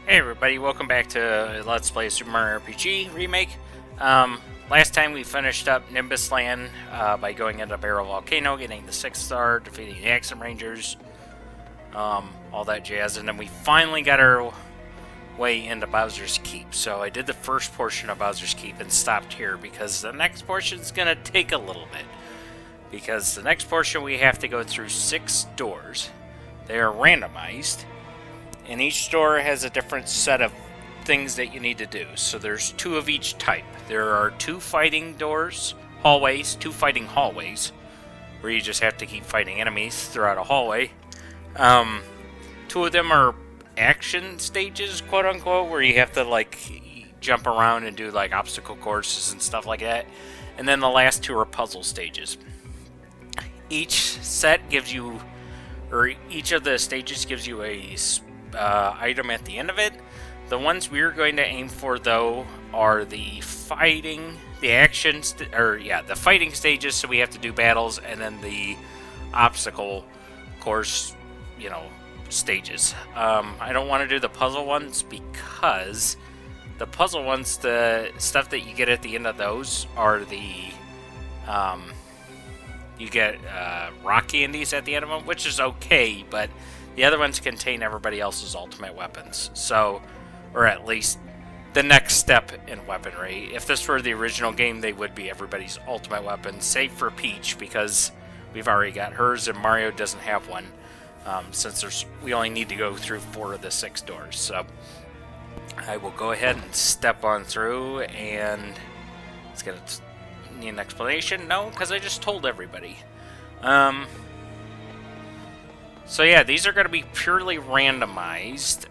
Hey everybody, welcome back to Let's Play Super Mario RPG Remake. Last time we finished up Nimbus Land by going into Barrel Volcano, getting the 6th star, defeating the Axum Rangers, all that jazz, and then we finally got our way into Bowser's Keep. So I did the first portion of Bowser's Keep and stopped here because the next portion is going to take a little bit. Because the next portion we have to go through 6 doors. They are randomized. And each door has a different set of things that you need to do. So there's 2 of each type. There are 2 fighting doors, hallways, 2 fighting hallways, where you just have to keep fighting enemies throughout a hallway. 2 of them are action stages, quote unquote, where you have to like jump around and do like obstacle courses and stuff like that. And then the last 2 are puzzle stages. Each set gives you, or each of the stages gives you a item at the end of it. The ones we're going to aim for, though, are the fighting, the fighting stages. So we have to do battles, and then the obstacle course, stages. I don't want to do the puzzle ones because the puzzle ones, the stuff that you get at the end of those are the you get rock candies at the end of them, which is okay, but the other ones contain everybody else's ultimate weapons. So, or at least the next step in weaponry. If this were the original game, they would be everybody's ultimate weapons, save for Peach, because we've already got hers and Mario doesn't have one, since we only need to go through 4 of the 6 doors. So, I will go ahead and step on through, and it's going to need an explanation. No, because I just told everybody. So yeah, these are going to be purely randomized.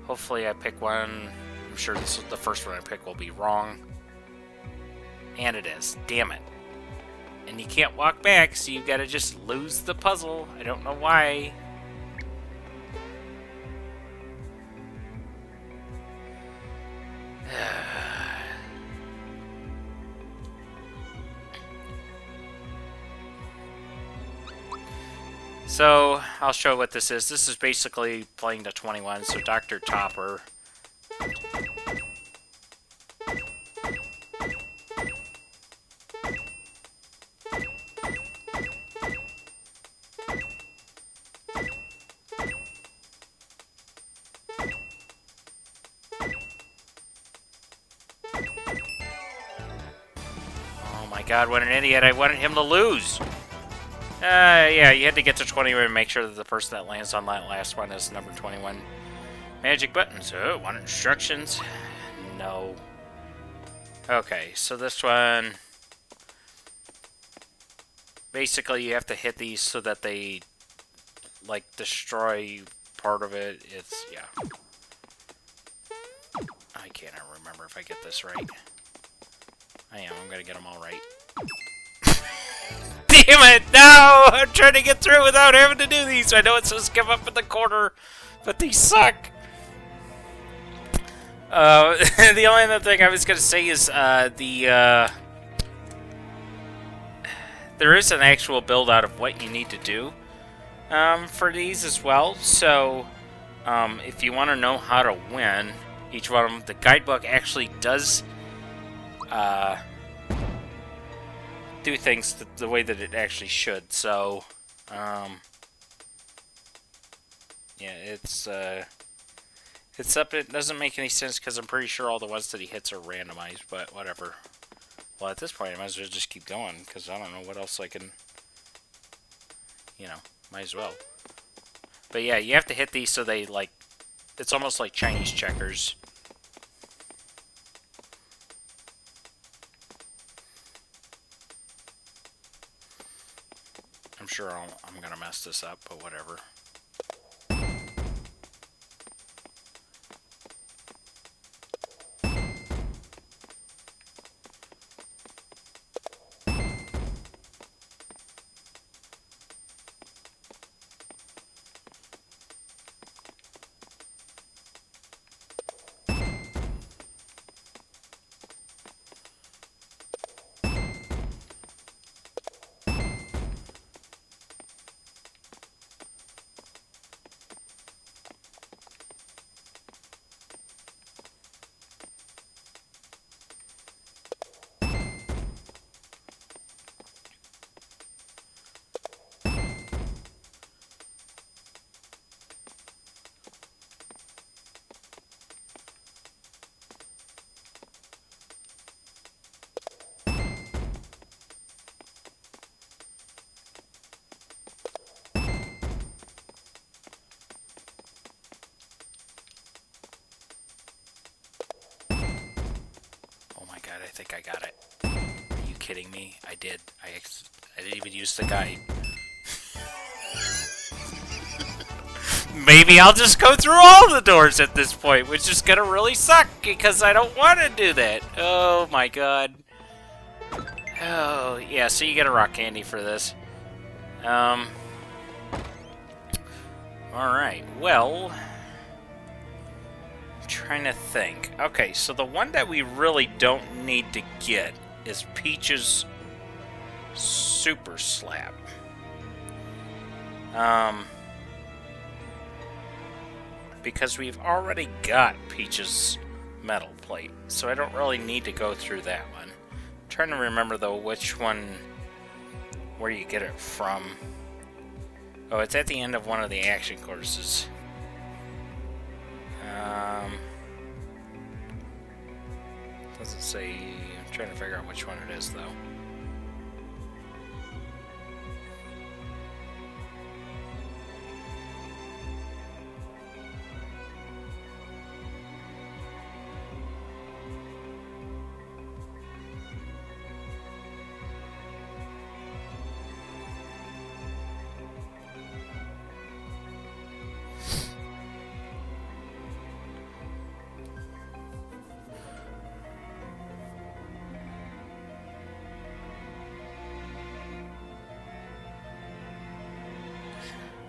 Hopefully I pick one. I'm sure the first one I pick will be wrong. And it is. Damn it. And you can't walk back, so you've got to just lose the puzzle. I don't know why. So, I'll show what this is. This is basically playing to 21, so Dr. Topper. Oh my god, what an idiot. I wanted him to lose. Yeah, you had to get to 21 and make sure that the person that lands on that last one is number 21. Magic buttons. Oh, want instructions? No. Okay, so this one... Basically, you have to hit these so that they, like, destroy part of it. It's, yeah. I can't remember if I get this right. I am. I'm gonna get them all right. Damn it! No! I'm trying to get through without having to do these. I know it says come up in the corner, but these suck. The only other thing I was going to say is there is an actual build out of what you need to do for these as well. So if you want to know how to win each one of them, the guidebook actually does do things the way that it actually should. So, yeah, it's up. It doesn't make any sense because I'm pretty sure all the ones that he hits are randomized, but whatever. Well, at this point, I might as well just keep going because I don't know what else I can, might as well. But yeah, you have to hit these so they, like, it's almost like Chinese checkers. I'm sure I'm gonna mess this up, but whatever. think I got it. Are you kidding me? I did. I didn't even use the guide. Maybe I'll just go through all the doors at this point, which is gonna really suck because I don't want to do that. Oh my god. Oh, yeah, so you get a rock candy for this. Alright, well... I'm trying to think. Okay, so the one that we really don't need to get is Peach's Super Slap. Because we've already got Peach's metal plate, so I don't really need to go through that one. I'm trying to remember, though, which one, where you get it from. Oh, it's at the end of one of the action courses. Doesn't say. I'm trying to figure out which one it is, though.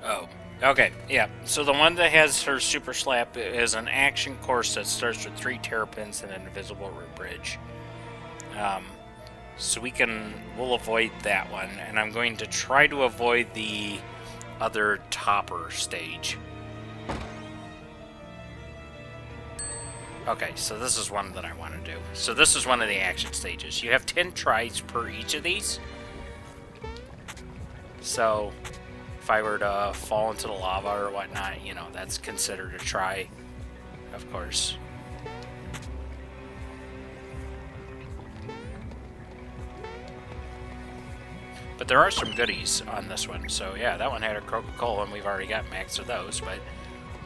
Oh, okay, yeah. So the one that has her Super Slap is an action course that starts with 3 terrapins and an invisible root bridge. So we'll avoid that one, and I'm going to try to avoid the other topper stage. Okay, so this is one that I want to do. So this is one of the action stages. You have 10 tries per each of these. So if I were to fall into the lava or whatnot, you know, that's considered a try, of course. But there are some goodies on this one. So yeah, that one had a Coca-Cola, and we've already got max of those, but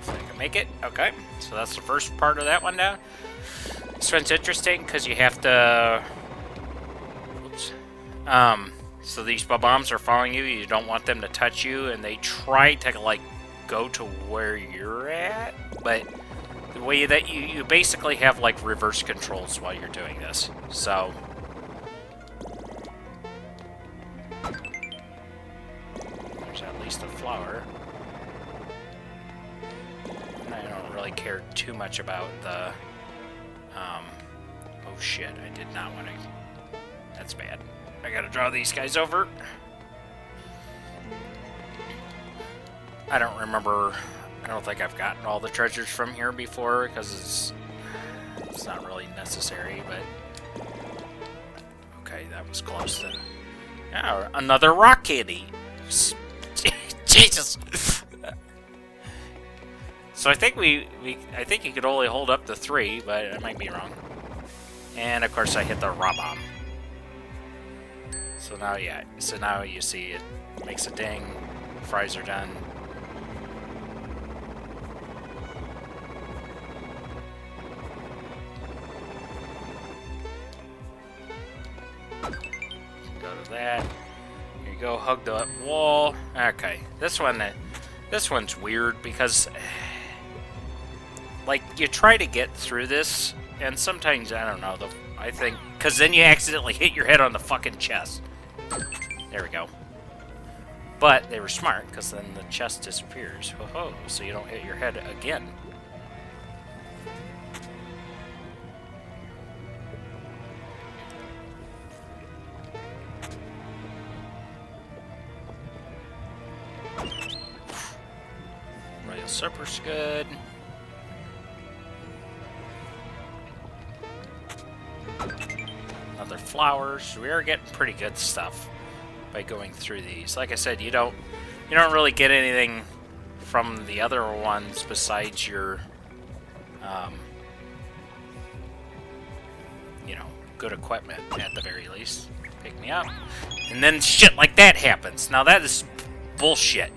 if I can make it. Okay, so that's the first part of that one down. This one's interesting because you have to... Oops. So these bombs are following you. You don't want them to touch you, and they try to, like, go to where you're at. But the way that you basically have, like, reverse controls while you're doing this. So... there's at least a flower. I don't really care too much about the... oh shit, I did not want to... That's bad. I gotta draw these guys over. I don't remember... I don't think I've gotten all the treasures from here before, because it's not really necessary, but... Okay, that was close to... Yeah, another rock candy! Jesus! So I think I think you could only hold up to 3, but I might be wrong. And of course I hit the raw bomb. So now, yeah, so now you see it makes a ding, fries are done. Go to that. Here you go, hug the wall. Okay, this one's weird because, like, you try to get through this, and sometimes, I don't know, I think, because then you accidentally hit your head on the fucking chest. There we go. But they were smart, because then the chest disappears. Ho-ho, so you don't hit your head again. Royal Supper's good. Other flowers. We are getting pretty good stuff by going through these. Like I said, you don't really get anything from the other ones besides your you know, good equipment at the very least. Pick me up. And then shit like that happens. Now that is bullshit.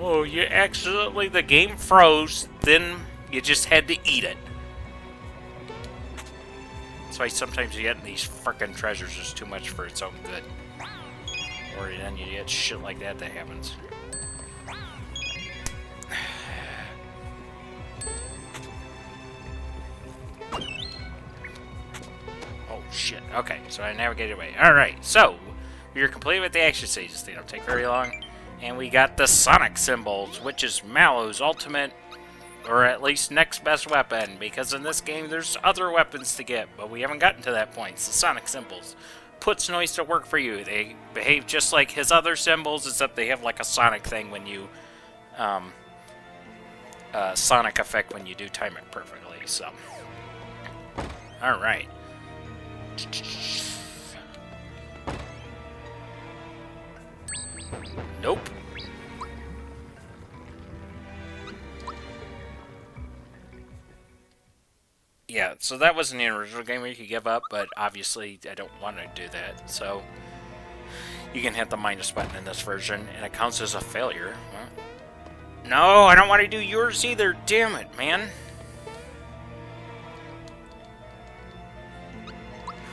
Oh, you accidentally, the game froze, then you just had to eat it. That's why sometimes you get these frickin' treasures is too much for its own good. Or then you get shit like that happens. Oh shit. Okay, so I navigated away. Alright, so we are complete with the action stages. They don't take very long. And we got the Sonic symbols, which is Mallow's ultimate, or at least next best weapon, because in this game there's other weapons to get, but we haven't gotten to that point. It's the Sonic symbols. Puts noise to work for you. They behave just like his other symbols, except they have like a Sonic thing when you, Sonic effect when you do time it perfectly, so. Alright. Nope. Yeah, so that wasn't the original game where you could give up, but obviously I don't want to do that, so you can hit the minus button in this version, and it counts as a failure. Well, no, I don't want to do yours either, damn it, man.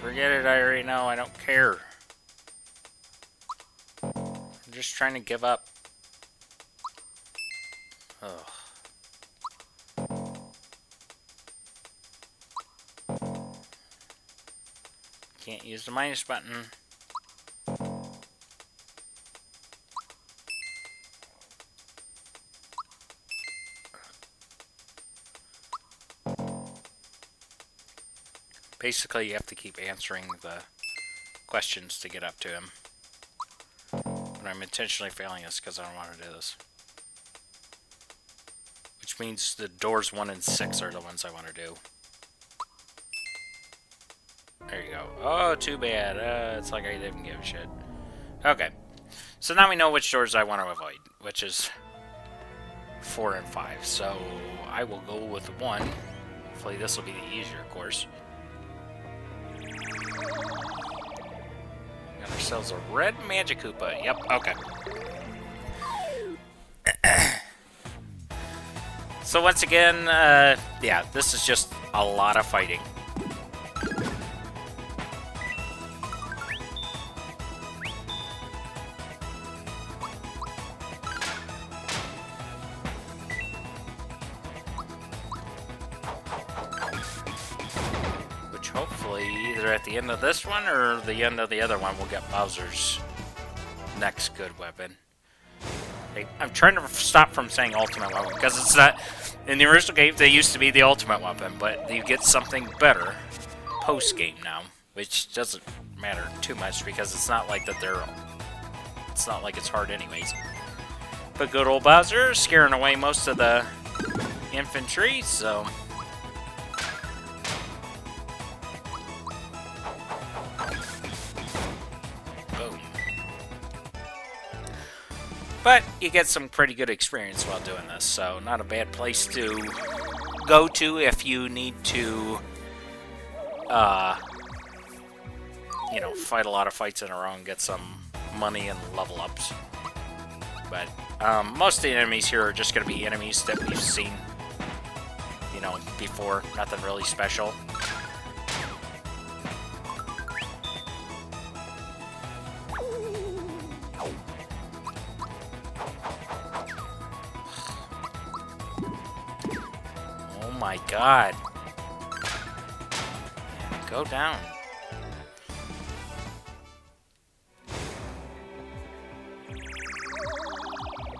Forget it, I already know, I don't care. I'm just trying to give up. Ugh. Can't use the minus button. Basically, you have to keep answering the questions to get up to him. But I'm intentionally failing this because I don't want to do this. Which means the doors 1 and 6 are the ones I want to do. There you go. Oh, too bad. It's like I didn't give a shit. Okay. So now we know which doors I want to avoid, which is 4 and 5. So I will go with 1. Hopefully this will be the easier course. Got ourselves a red Magikoopa. Yep, okay. So once again, yeah, this is just a lot of fighting. Hopefully, either at the end of this one or the end of the other one, we'll get Bowser's next good weapon. I'm trying to stop from saying ultimate weapon, because it's not... In the original game, they used to be the ultimate weapon, but you get something better post-game now, which doesn't matter too much, because it's not like that they're... It's not like it's hard anyways. But good old Bowser, scaring away most of the infantry, so... But you get some pretty good experience while doing this, so not a bad place to go to if you need to, you know, fight a lot of fights in a row and get some money and level ups. But most of the enemies here are just going to be enemies that we've seen, you know, before. Nothing really special. Oh my god. Go down.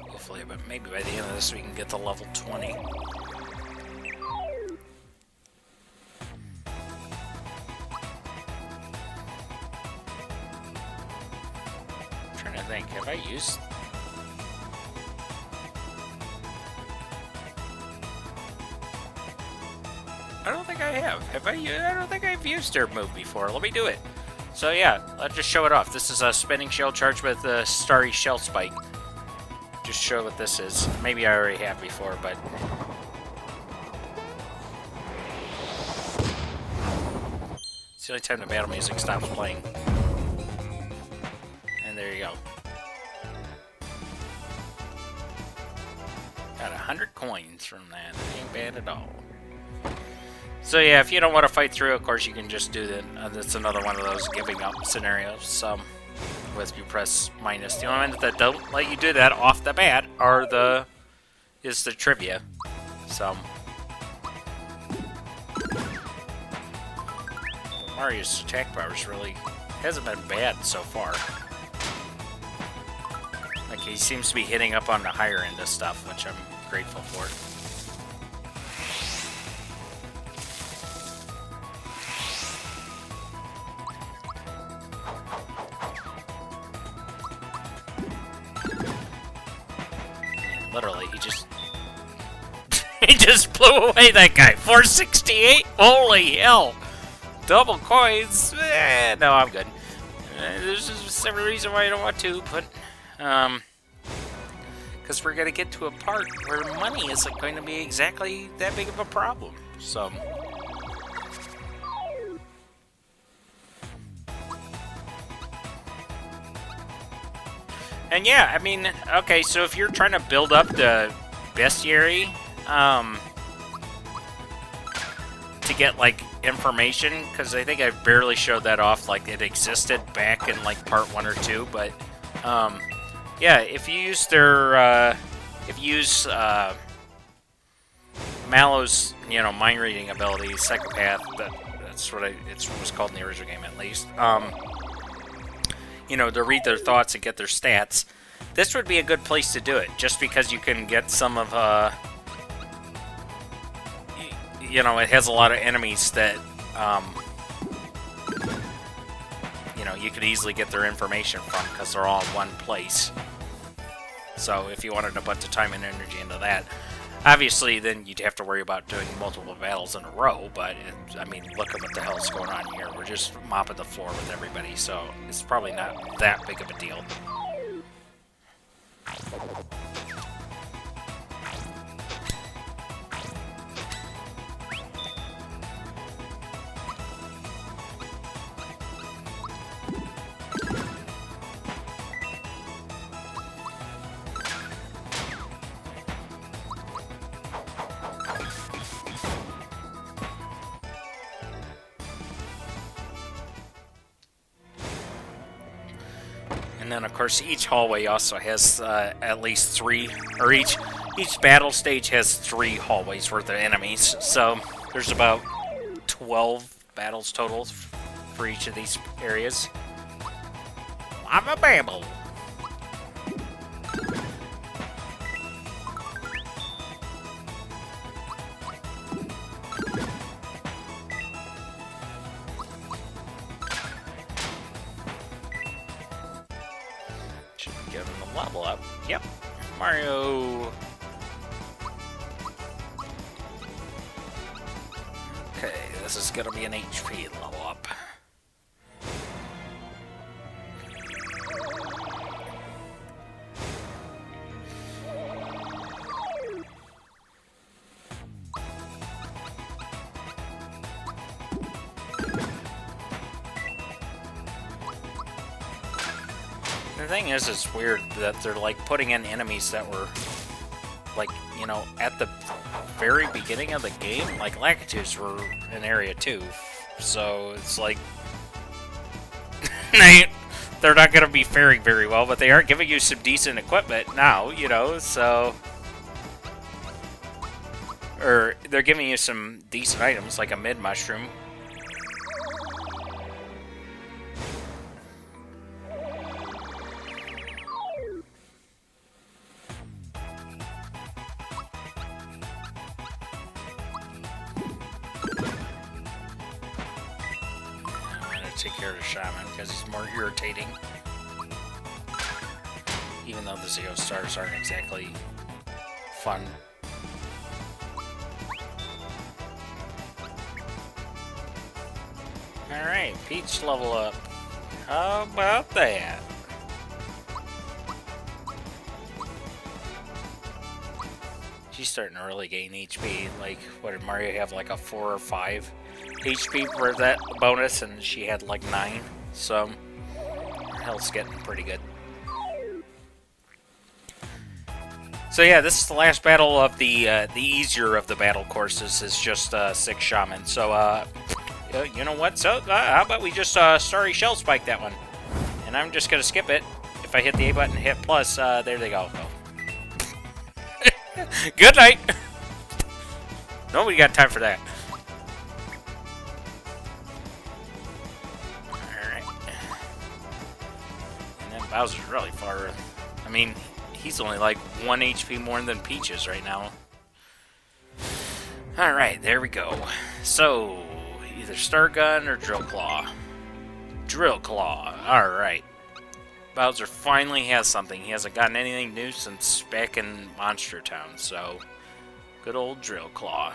Hopefully, but maybe by the end of this we can get to level 20. I'm trying to think, have I used... I don't think I have. Have I? I don't think I've used their move before. Let me do it. So yeah, let's just show it off. This is a spinning shell charged with a starry shell spike. Just show what this is. Maybe I already have before, but... It's the only time the battle music stops playing. And there you go. Got 100 coins from that. Ain't bad at all. So yeah, if you don't want to fight through, of course you can just do that. That's another one of those giving up scenarios. With you press minus. The only ones that don't let you do that off the bat is the trivia. So Mario's attack powers really hasn't been bad so far. Like, he seems to be hitting up on the higher end of stuff, which I'm grateful for. Literally, he just... he just blew away that guy. 468? Holy hell! Double coins? No, I'm good. There's just every reason why I don't want to, but... because we're going to get to a part where money isn't going to be exactly that big of a problem. So... and yeah, I mean, okay, so if you're trying to build up the bestiary, to get, like, information, because I think I barely showed that off, like, it existed back in, like, part 1 or 2, but, yeah, if you use their, Mallow's, you know, mind-reading ability, Psychopath, that's what it was called in the original game, at least, you know, to read their thoughts and get their stats, this would be a good place to do it, just because you can get some of, you know, it has a lot of enemies that, you know, you could easily get their information from, because they're all in one place. So, if you wanted to put the time and energy into that, obviously, then you'd have to worry about doing multiple battles in a row, but, I mean, look at what the hell is going on here. We're just mopping the floor with everybody, so it's probably not that big of a deal. And then, of course, each hallway also has at least 3, or each battle stage has 3 hallways worth of enemies. So there's about 12 battles total for each of these areas. I'm a babble. Level up. Yep. Mario. Okay, this is gonna be an HP level up. The thing is, it's weird that they're, like, putting in enemies that were, like, you know, at the very beginning of the game. Like, Lakitus were in Area 2, so it's like... they're not going to be faring very well, but they are giving you some decent equipment now, you know, so... or, they're giving you some decent items, like a mid-mushroom. Take care of the shaman because he's more irritating. Even though the Zeo stars aren't exactly fun. Alright, Peach level up. How about that? She's starting to really gain HP. Like, what did Mario have? Like a 4 or 5 HP for that bonus, and she had like 9. So, her health's getting pretty good. So yeah, this is the last battle of the easier of the battle courses. Is just 6 shaman. So you know what? So how about we just Starry Shell Spike that one, and I'm just gonna skip it. If I hit the A button, hit plus. There they go. Good night. Nobody got time for that. Alright. And then Bowser's really far. I mean, he's only like 1 HP more than Peaches right now. Alright, there we go. So, either Star Gun or Drill Claw. Drill Claw. Alright. Bowser finally has something. He hasn't gotten anything new since back in Monster Town, so good old Drill Claw.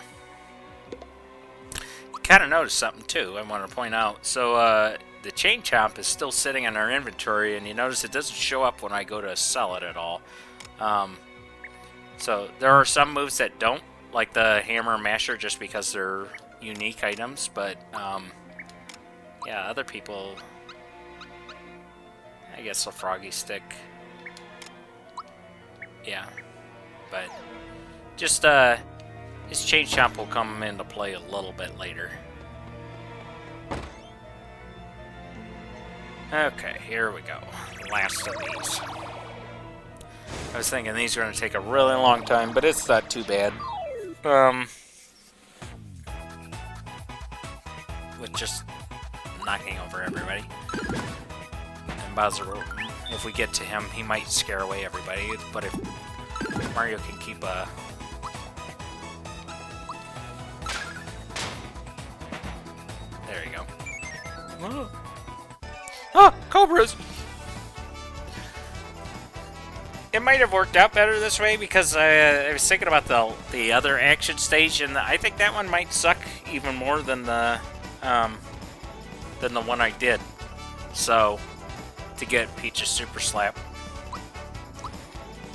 Kind of noticed something too, I want to point out. So the Chain Chomp is still sitting in our inventory, and you notice it doesn't show up when I go to sell it at all. So there are some moves that don't, like the Hammer and Masher, just because they're unique items, but yeah, other people... I guess a Froggy Stick. Yeah. But just his Chain Chomp will come into play a little bit later. Okay, here we go. Last of these. I was thinking these are going to take a really long time, but it's not too bad. With just knocking over everybody. Bowser, if we get to him, he might scare away everybody, but if Mario can keep a... There you go. Oh, ah, Cobras! It might have worked out better this way, because I was thinking about the other action stage, and I think that one might suck even more than the one I did. So... to get Peach's Super Slap.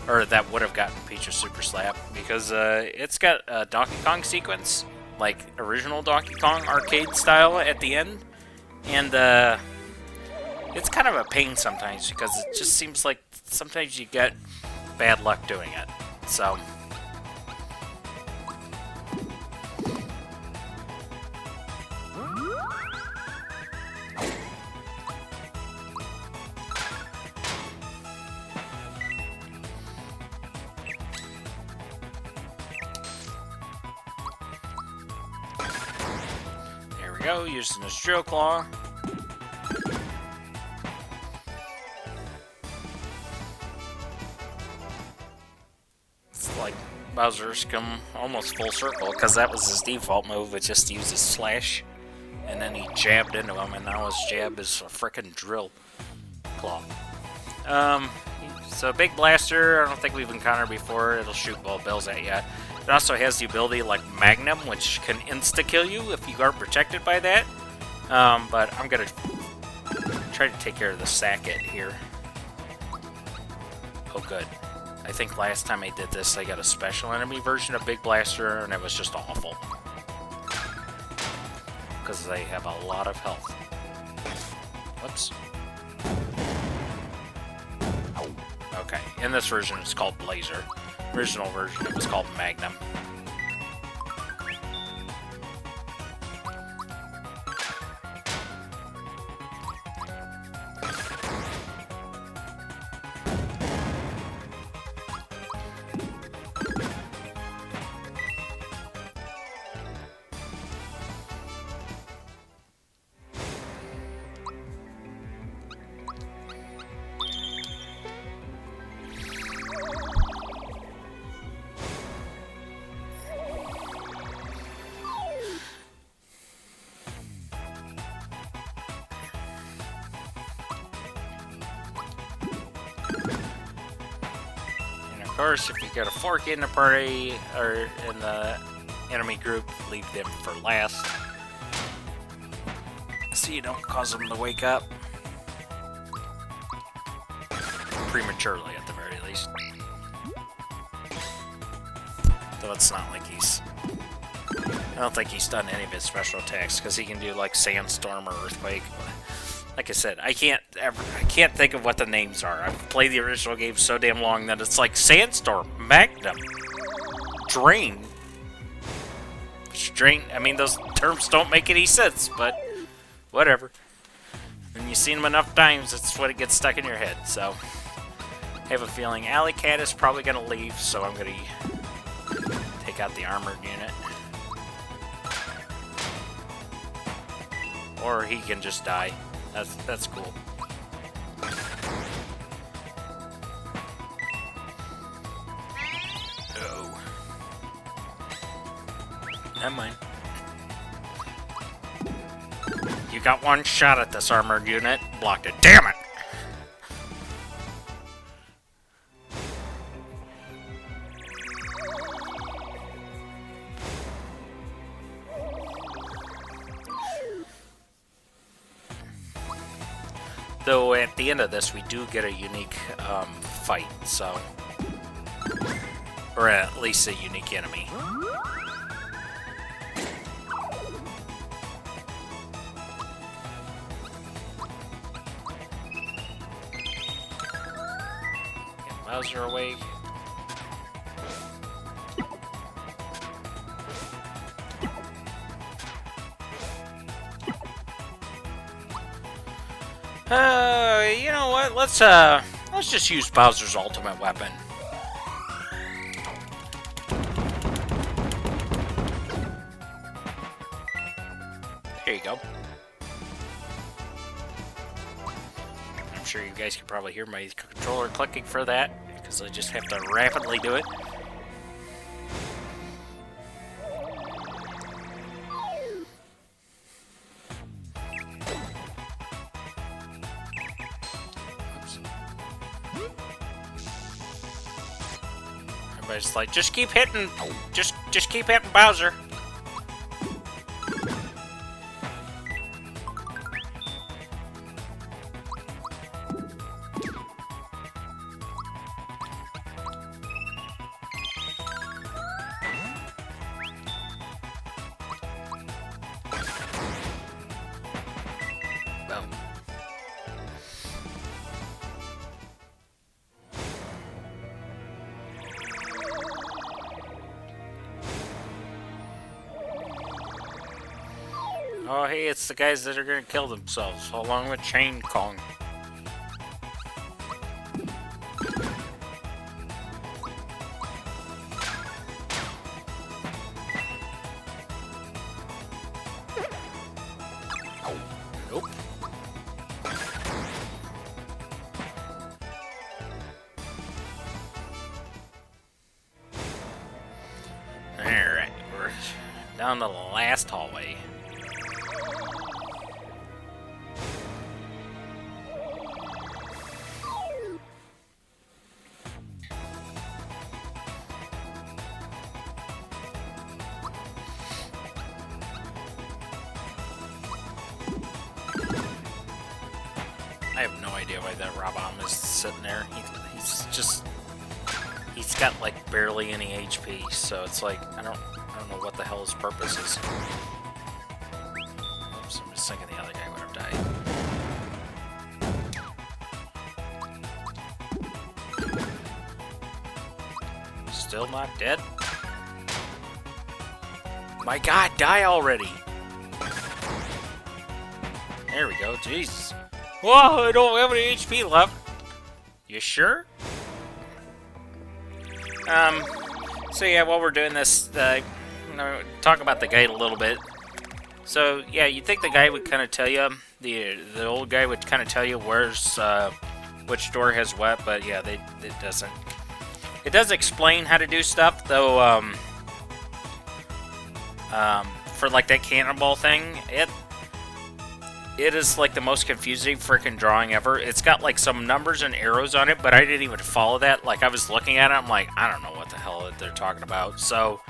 Or that would have gotten Peach's Super Slap, because it's got a Donkey Kong sequence, like original Donkey Kong arcade style at the end, and it's kind of a pain sometimes, because it just seems like sometimes you get bad luck doing it. So... go, using his Drill Claw. It's like Bowser's come almost full circle, because that was his default move, it just uses Slash. And then he jabbed into him, and now his jab is a frickin' Drill Claw. So Big Blaster, I don't think we've encountered before. It'll shoot ball bills at you. It also has the ability like Magnum, which can insta-kill you if you aren't protected by that. But I'm going to try to take care of the Sackett here. Oh, good. I think last time I did this, I got a special enemy version of Big Blaster, and it was just awful. Because they have a lot of health. Whoops. Okay, in this version it's called Blazer. Original version it was called Magnum. Of course, if you got a fork in the party or in the enemy group, leave them for last, so you don't cause them to wake up prematurely, at the very least. Though it's not like he's... I don't think he's done any of his special attacks, because he can do like Sandstorm or Earthquake. Like I said, I can't think of what the names are. I've played the original game so damn long that it's like Sandstorm, Magnum, Drain. Drain, I mean, those terms don't make any sense, but whatever. When you've seen them enough times, it's what it gets stuck in your head, so. I have a feeling Alley Cat is probably going to leave, so I'm going to take out the armored unit. Or he can just die. That's cool. Oh. Never mind. You got one shot at this armored unit. Blocked it. Damn it! Though at the end of this, we do get a unique fight, so... Or at least a unique enemy. Get Bowser away. You know what? Let's just use Bowser's ultimate weapon. There you go. I'm sure you guys can probably hear my controller clicking for that, because I just have to rapidly do it. Everybody's like, just keep hitting, just keep hitting Bowser. Boom. Oh, hey, it's the guys that are gonna kill themselves, along with Chain Kong. Nope. Alright, we're down to the last hallway. I have no idea why that Rob-omb is sitting there. He's got like barely any HP, so it's like I don't know what the hell his purpose is. Oops, I'm just thinking the other guy would have died. Still not dead? My God, die already! There we go, Jesus. Whoa, I don't have any HP left. You sure? So yeah, while we're doing this, talk about the guide a little bit. So yeah, you'd think the guy would kind of tell you, the old guy would kind of tell you where's, which door has what, but yeah, it doesn't. It does explain how to do stuff, though, for like that cannonball thing, it is like the most confusing freaking drawing ever. It's got like some numbers and arrows on it, but I didn't even follow that. Like I was looking at it, I'm like, I don't know what the hell they're talking about. So,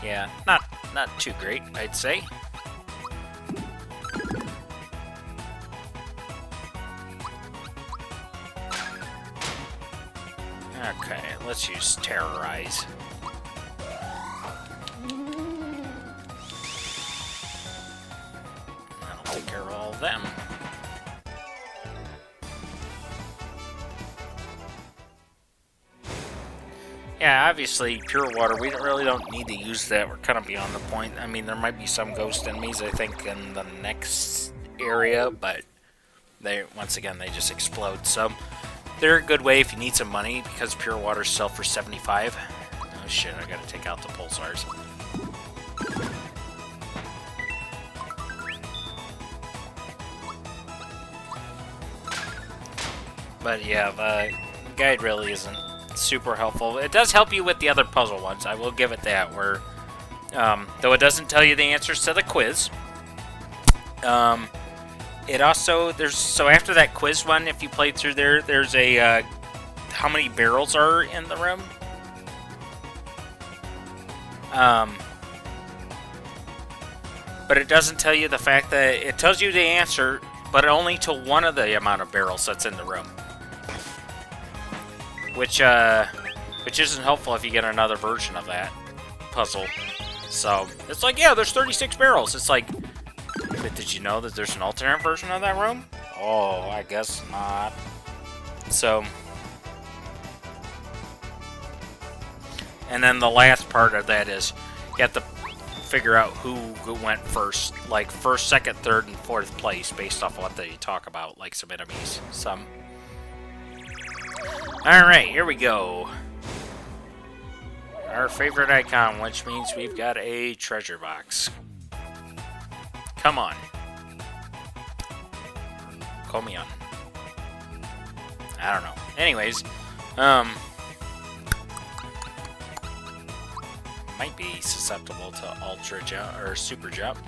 yeah, not too great, I'd say. Okay, let's use Terrorize. Yeah, obviously, pure water, we really don't need to use that. We're kind of beyond the point. I mean, there might be some ghost enemies, I think, in the next area, but once again, they just explode. So, they're a good way if you need some money, because pure waters sell for 75. Oh shit, I gotta take out the pulsars. But yeah, the guide really isn't super helpful. It does help you with the other puzzle ones, I will give it that, where, though it doesn't tell you the answers to the quiz, it also, so after that quiz one, if you played through there's a, how many barrels are in the room? But it doesn't tell you the fact that, it tells you the answer, but only to one of the amount of barrels that's in the room. Which isn't helpful if you get another version of that puzzle. So, it's like, yeah, there's 36 barrels. It's like, but did you know that there's an alternate version of that room? Oh, I guess not. So, and then the last part of that is, you have to figure out who went first. Like, first, second, third, and fourth place, based off what they talk about, like some enemies. Alright, here we go. Our favorite icon, which means we've got a treasure box. Come on. Call me on. I don't know. Anyways, might be susceptible to ultra jump or super jump.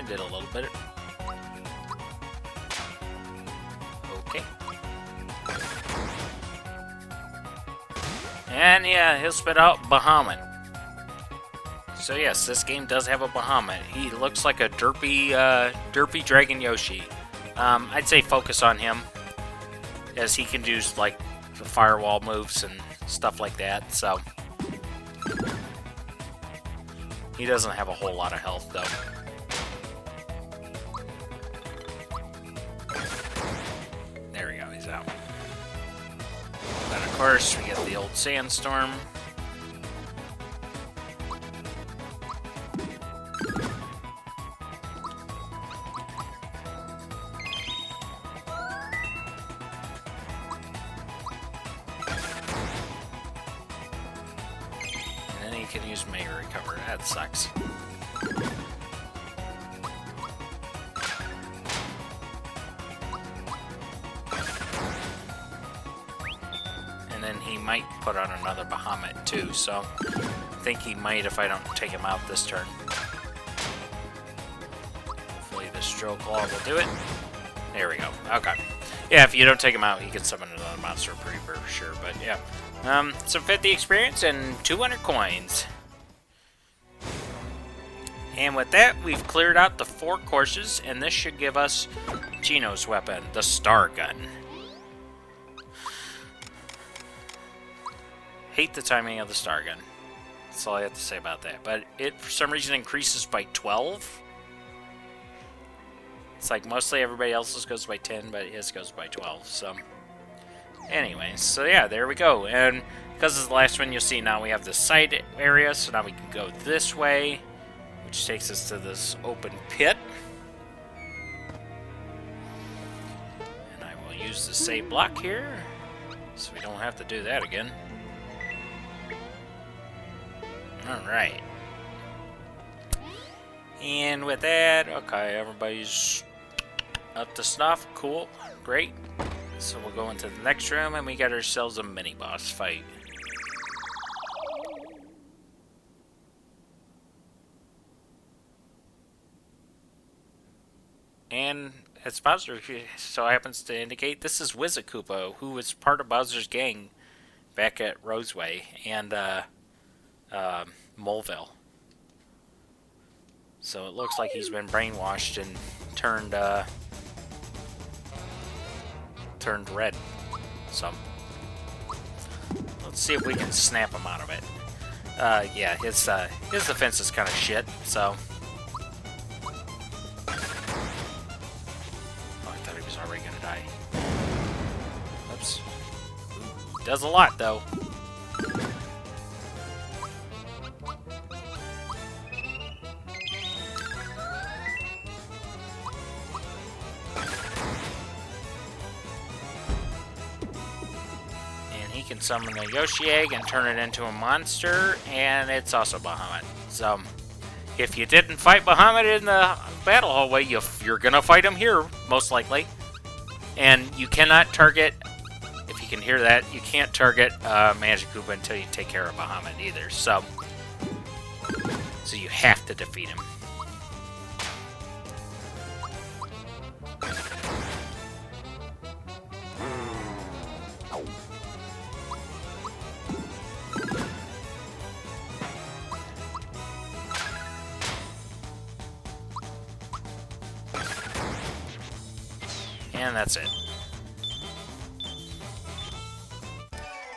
Did a little bit. Okay. And yeah, he'll spit out Bahamut. So yes, this game does have a Bahamut. He looks like a derpy Dragon Yoshi. I'd say focus on him, as he can do like the firewall moves and stuff like that. So he doesn't have a whole lot of health though. Out. Then of course we get the old sandstorm. And then he can use Mega Recover. That sucks. And he might put on another Bahamut too, so I think he might if I don't take him out this turn. Hopefully the stroke claw will do it. There we go. Okay. Yeah, if you don't take him out, he can summon another monster pretty for sure, but yeah. Some 50 experience and 200 coins. And with that, we've cleared out the 4 courses, and this should give us Gino's weapon, the Star Gun. Hate the timing of the Star Gun. That's all I have to say about that. But it, for some reason, increases by 12. It's like mostly everybody else's goes by 10, but his goes by 12. So, anyways, so yeah, there we go. And because it's the last one, you'll see now we have the side area, so now we can go this way, which takes us to this open pit. And I will use the save block here, so we don't have to do that again. Alright. And with that, okay, everybody's up to snuff. Cool. Great. So we'll go into the next room and we got ourselves a mini-boss fight. And as Bowser so happens to indicate, this is Wizakoopa, who was part of Bowser's gang back at Roseway and Moleville. So it looks like he's been brainwashed and turned red. So let's see if we can snap him out of it. Yeah, his defense is kind of shit, so... Oh, I thought he was already gonna die. Oops. Does a lot, though. He can summon a Yoshi egg and turn it into a monster, and it's also Bahamut. So, if you didn't fight Bahamut in the battle hallway, you're gonna fight him here, most likely. And you cannot target, if you can hear that, you can't target Magic Koopa until you take care of Bahamut either. So you have to defeat him. And that's it.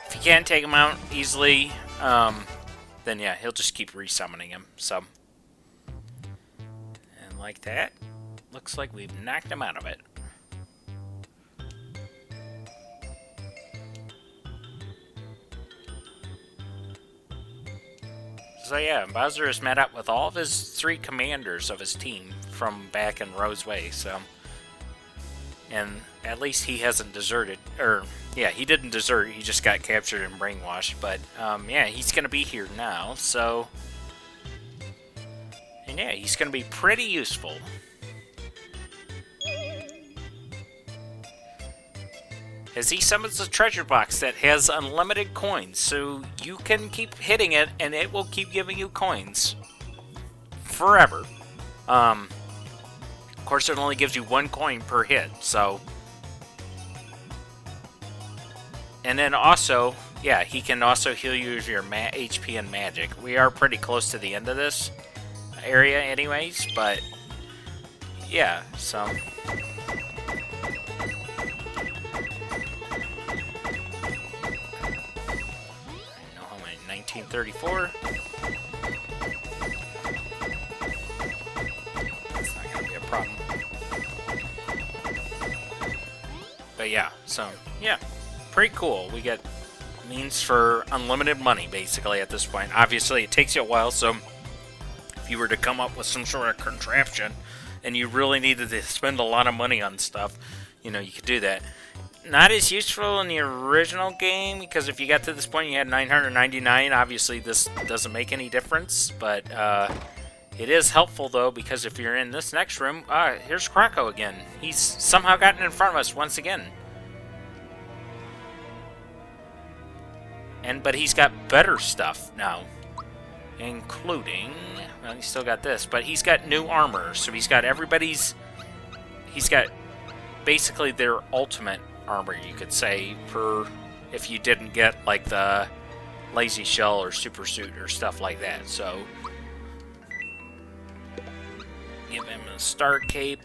If you can't take him out easily, then yeah, he'll just keep resummoning him. So, and like that, looks like we've knocked him out of it. So yeah, Bowser has met up with all of his 3 commanders of his team from back in Rose Way, so... And at least he hasn't deserted, or, yeah, he didn't desert, he just got captured and brainwashed, but, yeah, he's gonna be here now, so... And yeah, he's gonna be pretty useful. As he summons a treasure box that has unlimited coins, so you can keep hitting it, and it will keep giving you coins. Forever. Of course, it only gives you 1 coin per hit, so... And then also, yeah, he can also heal you with your HP and magic. We are pretty close to the end of this area anyways, but... Yeah, so... I don't know how many, 1934? Problem. But yeah, so yeah, pretty cool. We get means for unlimited money basically at this point. Obviously it takes you a while, so if you were to come up with some sort of contraption and you really needed to spend a lot of money on stuff, you know, you could do that. Not as useful in the original game, because if you got to this point you had 999, obviously this doesn't make any difference, but it is helpful, though, because if you're in this next room... here's Krako again. He's somehow gotten in front of us once again. But he's got better stuff now. Including... Well, he's still got this, but he's got new armor. So he's got everybody's... He's got basically their ultimate armor, you could say, for if you didn't get, like, the Lazy Shell or Super Suit or stuff like that. So... Give him a Star Cape,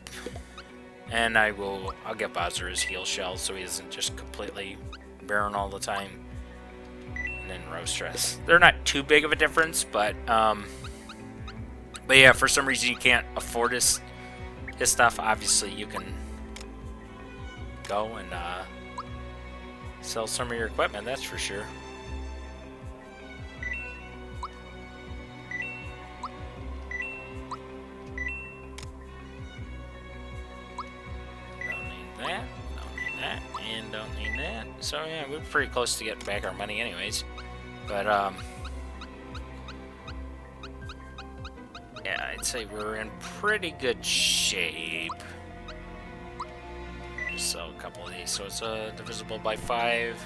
and I'll get Bowser his Heal Shell so he isn't just completely barren all the time. And then Rose Dress. They're not too big of a difference, but yeah, for some reason you can't afford his stuff. Obviously, you can go and sell some of your equipment, that's for sure. That, don't need that, and don't need that. So yeah, we're pretty close to getting back our money anyways. But yeah, I'd say we're in pretty good shape. Just sell a couple of these, so it's divisible by 5.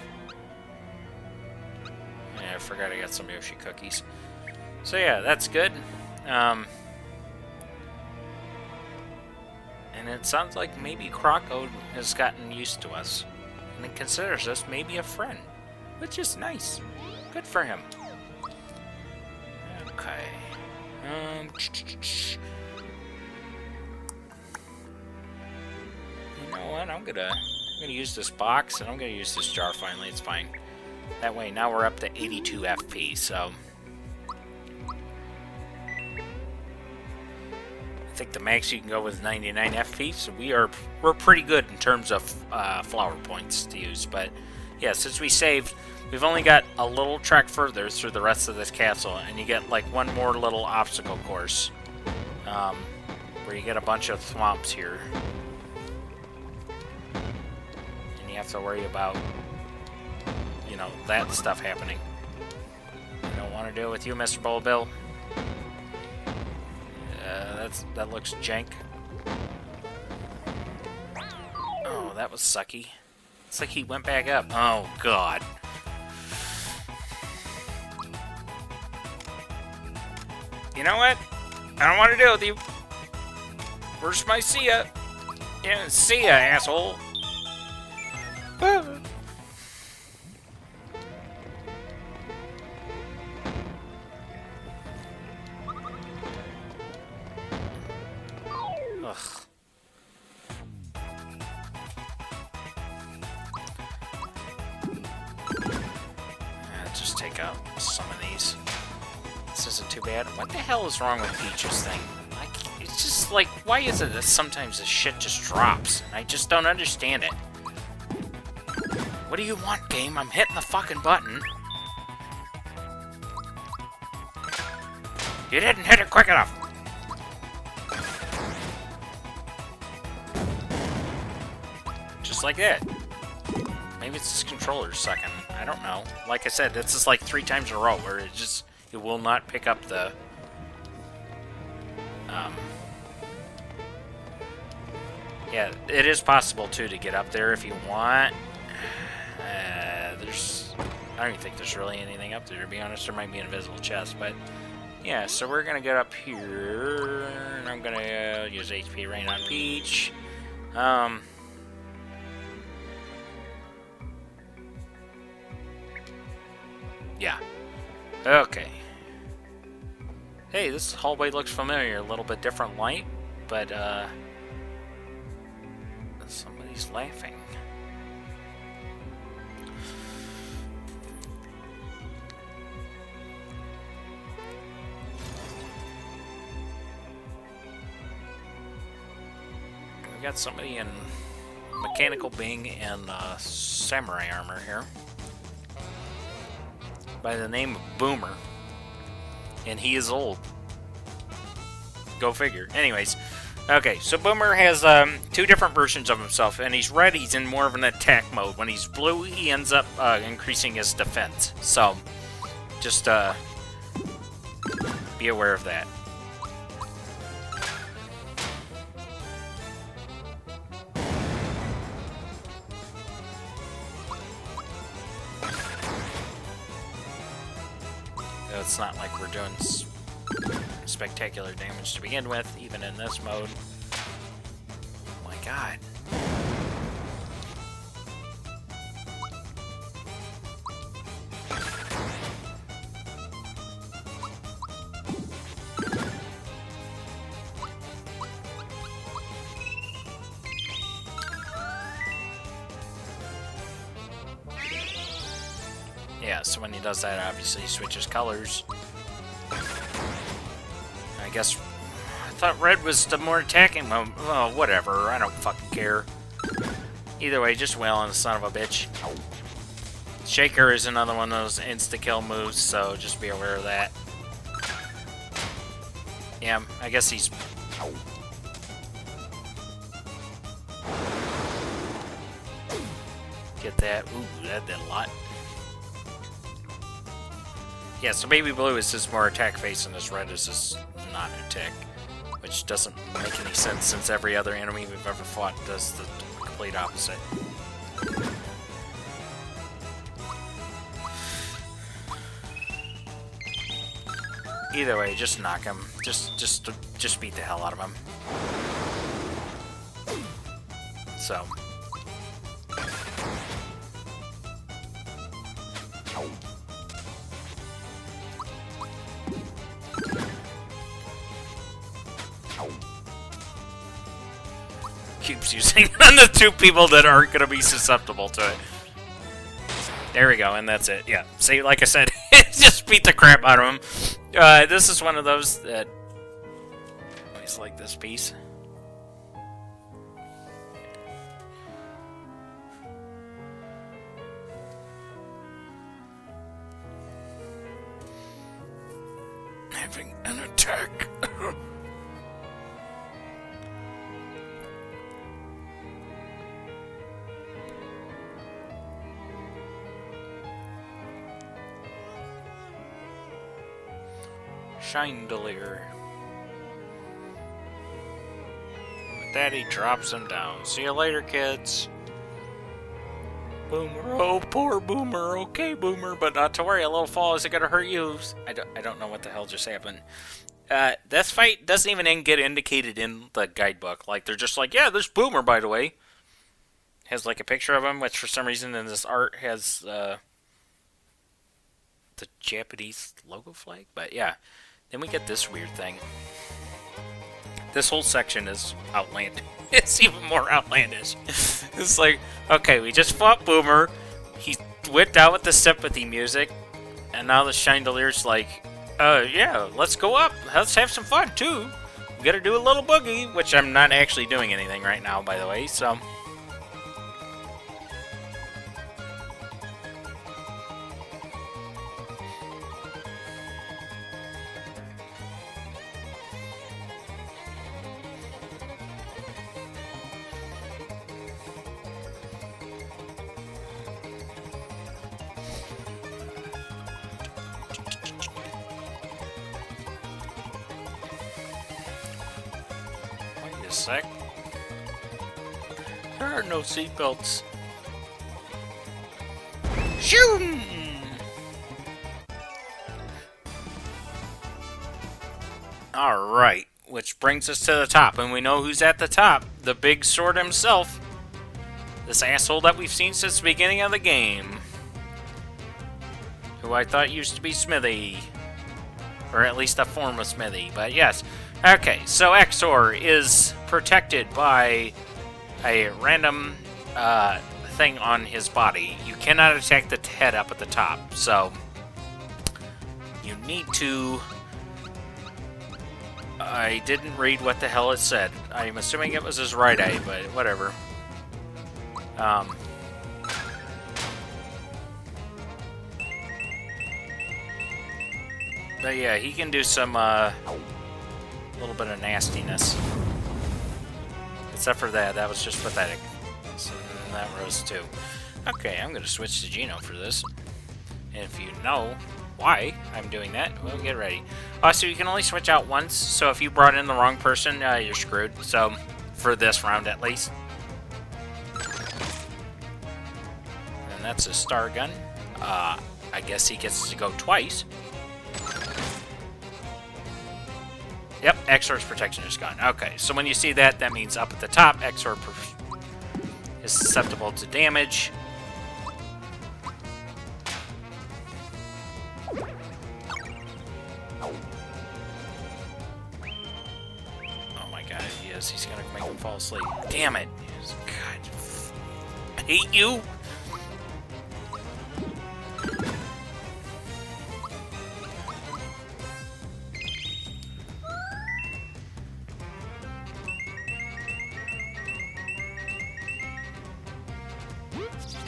Yeah, I forgot I got some Yoshi cookies. So yeah, that's good. And it sounds like maybe Krako has gotten used to us and it considers us maybe a friend, which is nice. Good for him. Okay. You know what? I'm gonna use this box and I'm gonna use this jar finally. It's fine. That way, now we're up to 82 FP, so... I think the max you can go with 99 FP, so we're pretty good in terms of flower points to use. But yeah, since we saved, we've only got a little trek further through the rest of this castle, and you get like one more little obstacle course, where you get a bunch of thwomps here, and you have to worry about, you know, that stuff happening. I don't want to deal with you, Mr. Bullbill. That looks jank. Oh, that was sucky. It's like he went back up. Oh, God. You know what? I don't want to deal with you. Where's my see ya? Yeah, see ya, asshole. Ugh. Just take out some of these. This isn't too bad. What the hell is wrong with Peach's thing? Like, it's just like, why is it that sometimes this shit just drops? And I just don't understand it. What do you want, game? I'm hitting the fucking button. You didn't hit it quick enough. Just like that. Maybe it's this controller's sucking. I don't know. Like I said, this is like 3 times in a row where it will not pick up the... Yeah, it is possible, too, to get up there if you want. I don't even think there's really anything up there, to be honest. There might be an invisible chest, but... Yeah, so we're gonna get up here, and I'm gonna use HP Rain on Peach. Yeah. Okay. Hey, this hallway looks familiar. A little bit different light, but, somebody's laughing. We got somebody in mechanical Bing and samurai armor here by the name of Boomer, and he is old. Go figure. Anyways, okay, so Boomer has 2 different versions of himself, and he's red, he's in more of an attack mode. When he's blue, he ends up increasing his defense. So, just be aware of that. It's not like we're doing spectacular damage to begin with, even in this mode. Oh my god. Yeah, so when he does that, obviously he switches colors. I guess I thought red was the more attacking mode. Oh, whatever. I don't fucking care. Either way, just wail on the son of a bitch. Shaker is another one of those insta-kill moves, so just be aware of that. Yeah, I guess he's... Get that. Ooh, that did a lot. Yeah, so Baby Blue is his more attack face, and this red is his non-attack, which doesn't make any sense since every other enemy we've ever fought does the complete opposite. Either way, just knock him. Just beat the hell out of him. So. Keeps using on the 2 people that aren't going to be susceptible to it. There we go, and that's it. Yeah. See, like I said, just beat the crap out of him. This is one of those that I always like this piece. Having an attack. Chandelier. With that, he drops him down. See you later, kids. Boomer, oh poor Boomer. Okay, Boomer, but not to worry. A little fall isn't gonna hurt you. I don't know what the hell just happened. This fight doesn't even get indicated in the guidebook. Like, they're just like, yeah, there's Boomer, by the way. Has like a picture of him, which for some reason in this art has the Japanese logo flag. But yeah, then we get this weird thing. This whole section is outlandish. It's even more outlandish. It's like, okay, we just fought Boomer. He whipped out with the sympathy music. And now the Chandelier's like, yeah, let's go up. Let's have some fun, too. We gotta do a little boogie, which I'm not actually doing anything right now, by the way, so... a sec. There are no seatbelts. Shoo! Alright, which brings us to the top, and we know who's at the top. The big sword himself. This asshole that we've seen since the beginning of the game. Who I thought used to be Smithy. Or at least a form of Smithy, but yes. Okay, so Exor is protected by a random thing on his body. You cannot attack the head up at the top, so you need to... I didn't read what the hell it said. I'm assuming it was his right eye, but whatever. But yeah, he can do some little bit of nastiness. Except for that, that was just pathetic. So that rose too. Okay, I'm gonna switch to Geno for this. And if you know why I'm doing that, well, get ready. So you can only switch out once, so if you brought in the wrong person, you're screwed. So, for this round at least. And that's a star gun. I guess he gets to go twice. Yep, Exor's protection is gone. Okay, so when you see that, that means up at the top, Exor is susceptible to damage. Oh my god, he is. He's gonna make him fall asleep. Damn it. God, I hate you.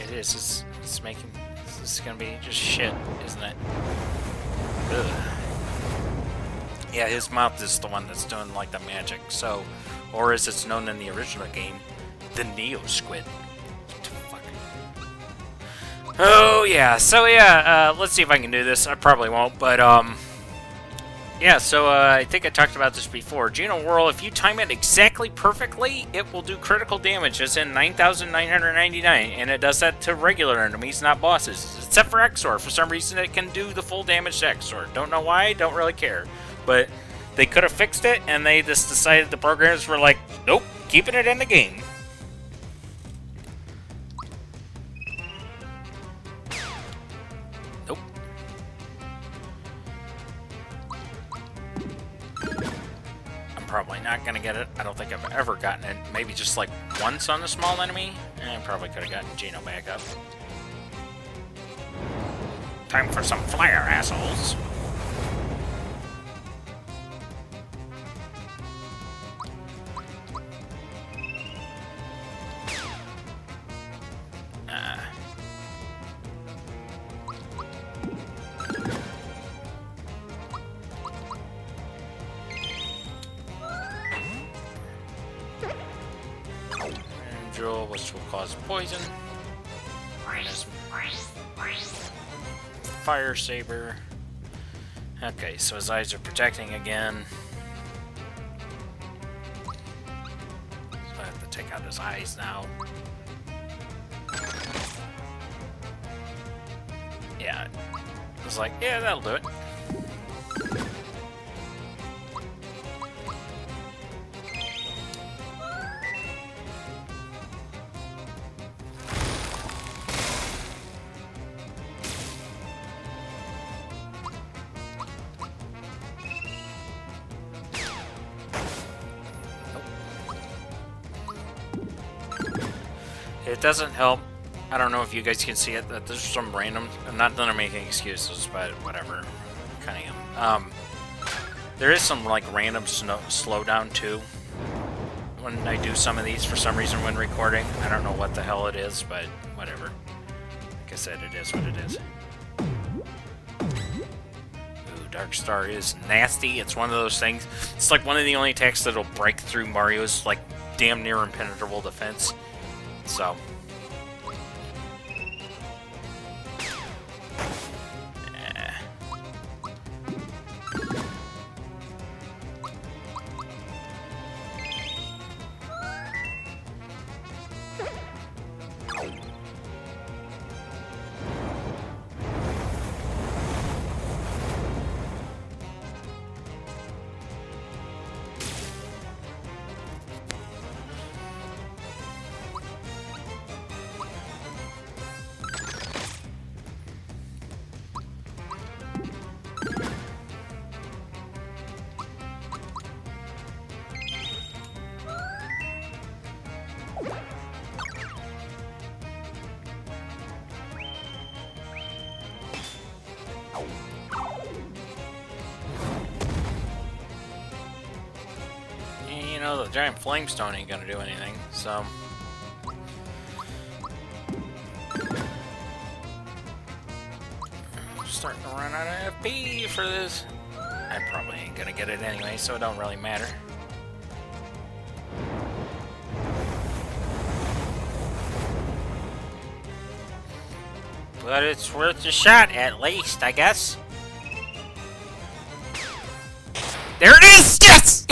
It is. It's making... This is gonna be just shit, isn't it? Ugh. Yeah, his mouth is the one that's doing, like, the magic, so... Or as it's known in the original game, the Neo Squid. What the fuck? Oh, yeah. So, yeah, let's see if I can do this. I probably won't, but, yeah, so I think I talked about this before. Geno Whirl, if you time it exactly perfectly, it will do critical damage, as in 9,999, and it does that to regular enemies, not bosses. Except for Exor. For some reason, it can do the full damage to Exor. Don't know why, don't really care. But they could have fixed it, and they just decided the programmers were like, nope, keeping it in the game. Nope. Probably not gonna get it. I don't think I've ever gotten it. Maybe just like once on a small enemy. I probably could have gotten Geno back up. Time for some fire, assholes. Drill, which will cause poison. Fire saber. Okay, so his eyes are protecting again. So I have to take out his eyes now. Yeah, I was like, yeah, that'll do it. It doesn't help. I don't know if you guys can see it, that there's some random... I'm not that I'm making excuses, but whatever. Kind of am. There is some, like, random slowdown, too, when I do some of these for some reason when recording. I don't know what the hell it is, but whatever. Like I said, it is what it is. Ooh, Dark Star is nasty. It's one of those things. It's like one of the only attacks that'll break through Mario's, like, damn near impenetrable defense. So... you know, the giant flamestone ain't gonna do anything, so... I'm starting to run out of FP for this. I probably ain't gonna get it anyway, so it don't really matter. But it's worth a shot, at least, I guess. There it is! Yes!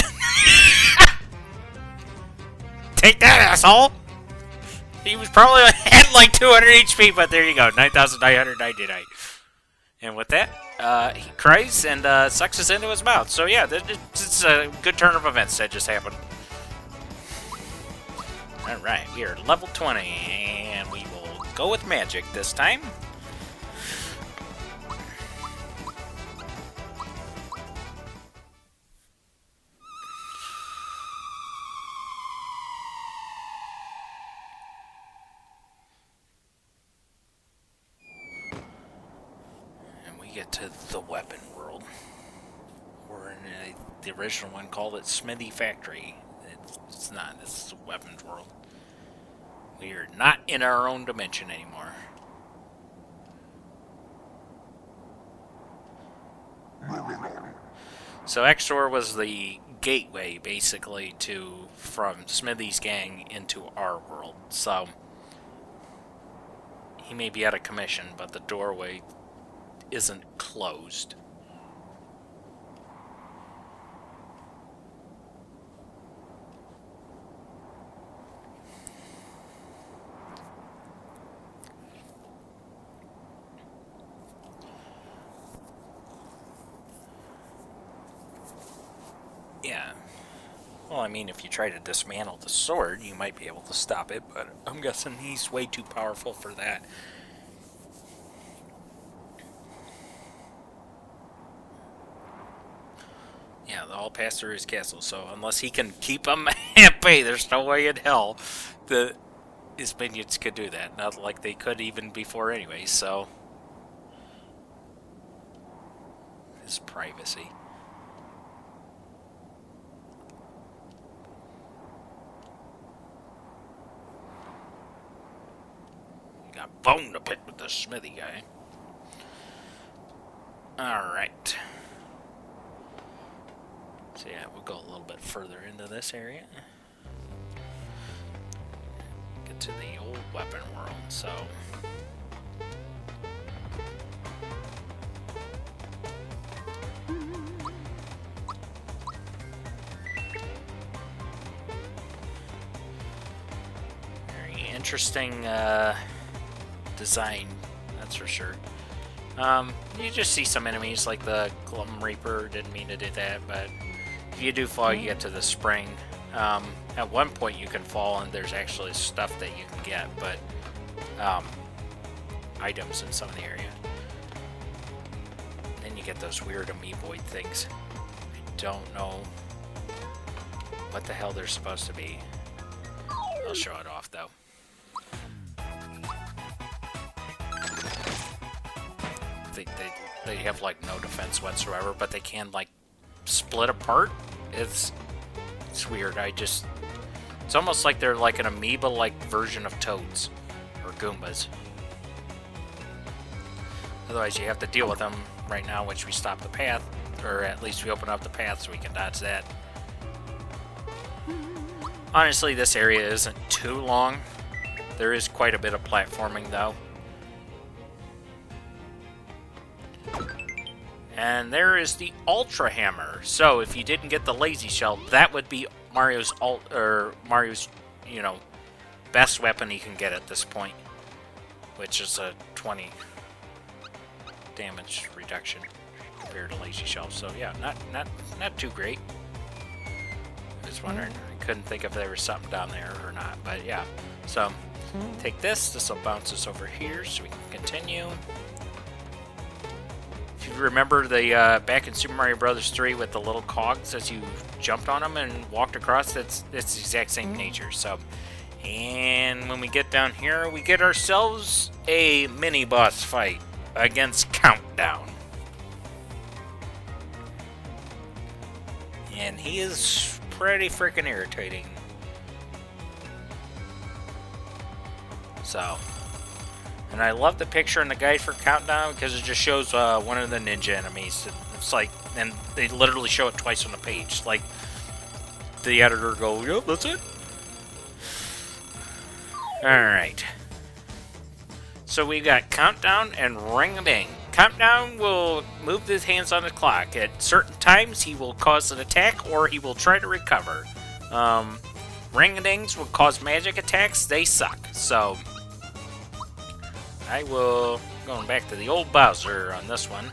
Take that, asshole! He was probably had like 200 HP, but there you go, 9,999. And with that, he cries and sucks us into his mouth. So yeah, it's a good turn of events that just happened. Alright, we are level 20, and we will go with magic this time. Get to the weapon world, or in the original one called it Smithy Factory. It's not. This is the weapons world. We are not in our own dimension anymore. So Exor was the gateway, basically, from Smithy's gang into our world. So he may be out of commission, but the doorway isn't closed. Yeah. Well, I mean, if you try to dismantle the sword, you might be able to stop it, but I'm guessing he's way too powerful for that. Yeah, they'll all pass through his castle, so unless he can keep them at bay, there's no way in hell that his minions could do that. Not like they could even before anyway, so... his privacy. You got bone to pick with the smithy guy. Alright. So yeah, we'll go a little bit further into this area. Get to the old weapon world, so... Very interesting design, that's for sure. You just see some enemies like the Glum Reaper. Didn't mean to do that, but if you do fall, you get to the spring. At one point you can fall and there's actually stuff that you can get, but items in some of the area. Then you get those weird amoeboid things. I don't know what the hell they're supposed to be. I'll show it off though. They have like no defense whatsoever, but they can like split apart. It's weird. It's almost like they're like an amoeba-like version of toads or Goombas. Otherwise, you have to deal with them right now, which we stop the path, or at least we open up the path so we can dodge that. Honestly, this area isn't too long. There is quite a bit of platforming though. And there is the Ultra Hammer. So if you didn't get the Lazy Shell, that would be Mario's you know, best weapon he can get at this point, which is a 20 damage reduction compared to Lazy Shell. So yeah, not too great. I was wondering, I couldn't think if there was something down there or not, but yeah. So take this. This will bounce us over here, so we can continue. If you remember the back in Super Mario Bros. 3 with the little cogs as you jumped on them and walked across, it's the exact same nature. So, and when we get down here, we get ourselves a mini boss fight against Countdown. And he is pretty freaking irritating. So... And I love the picture in the guide for Countdown because it just shows one of the ninja enemies. It's like, and they literally show it twice on the page. Like, the editor go, yep, that's it. Alright. So we got Countdown and Ring-a-Ding. Countdown will move his hands on the clock. At certain times, he will cause an attack or he will try to recover. Ring-a-Dings will cause magic attacks. They suck. So... I will, going back to the old Bowser on this one.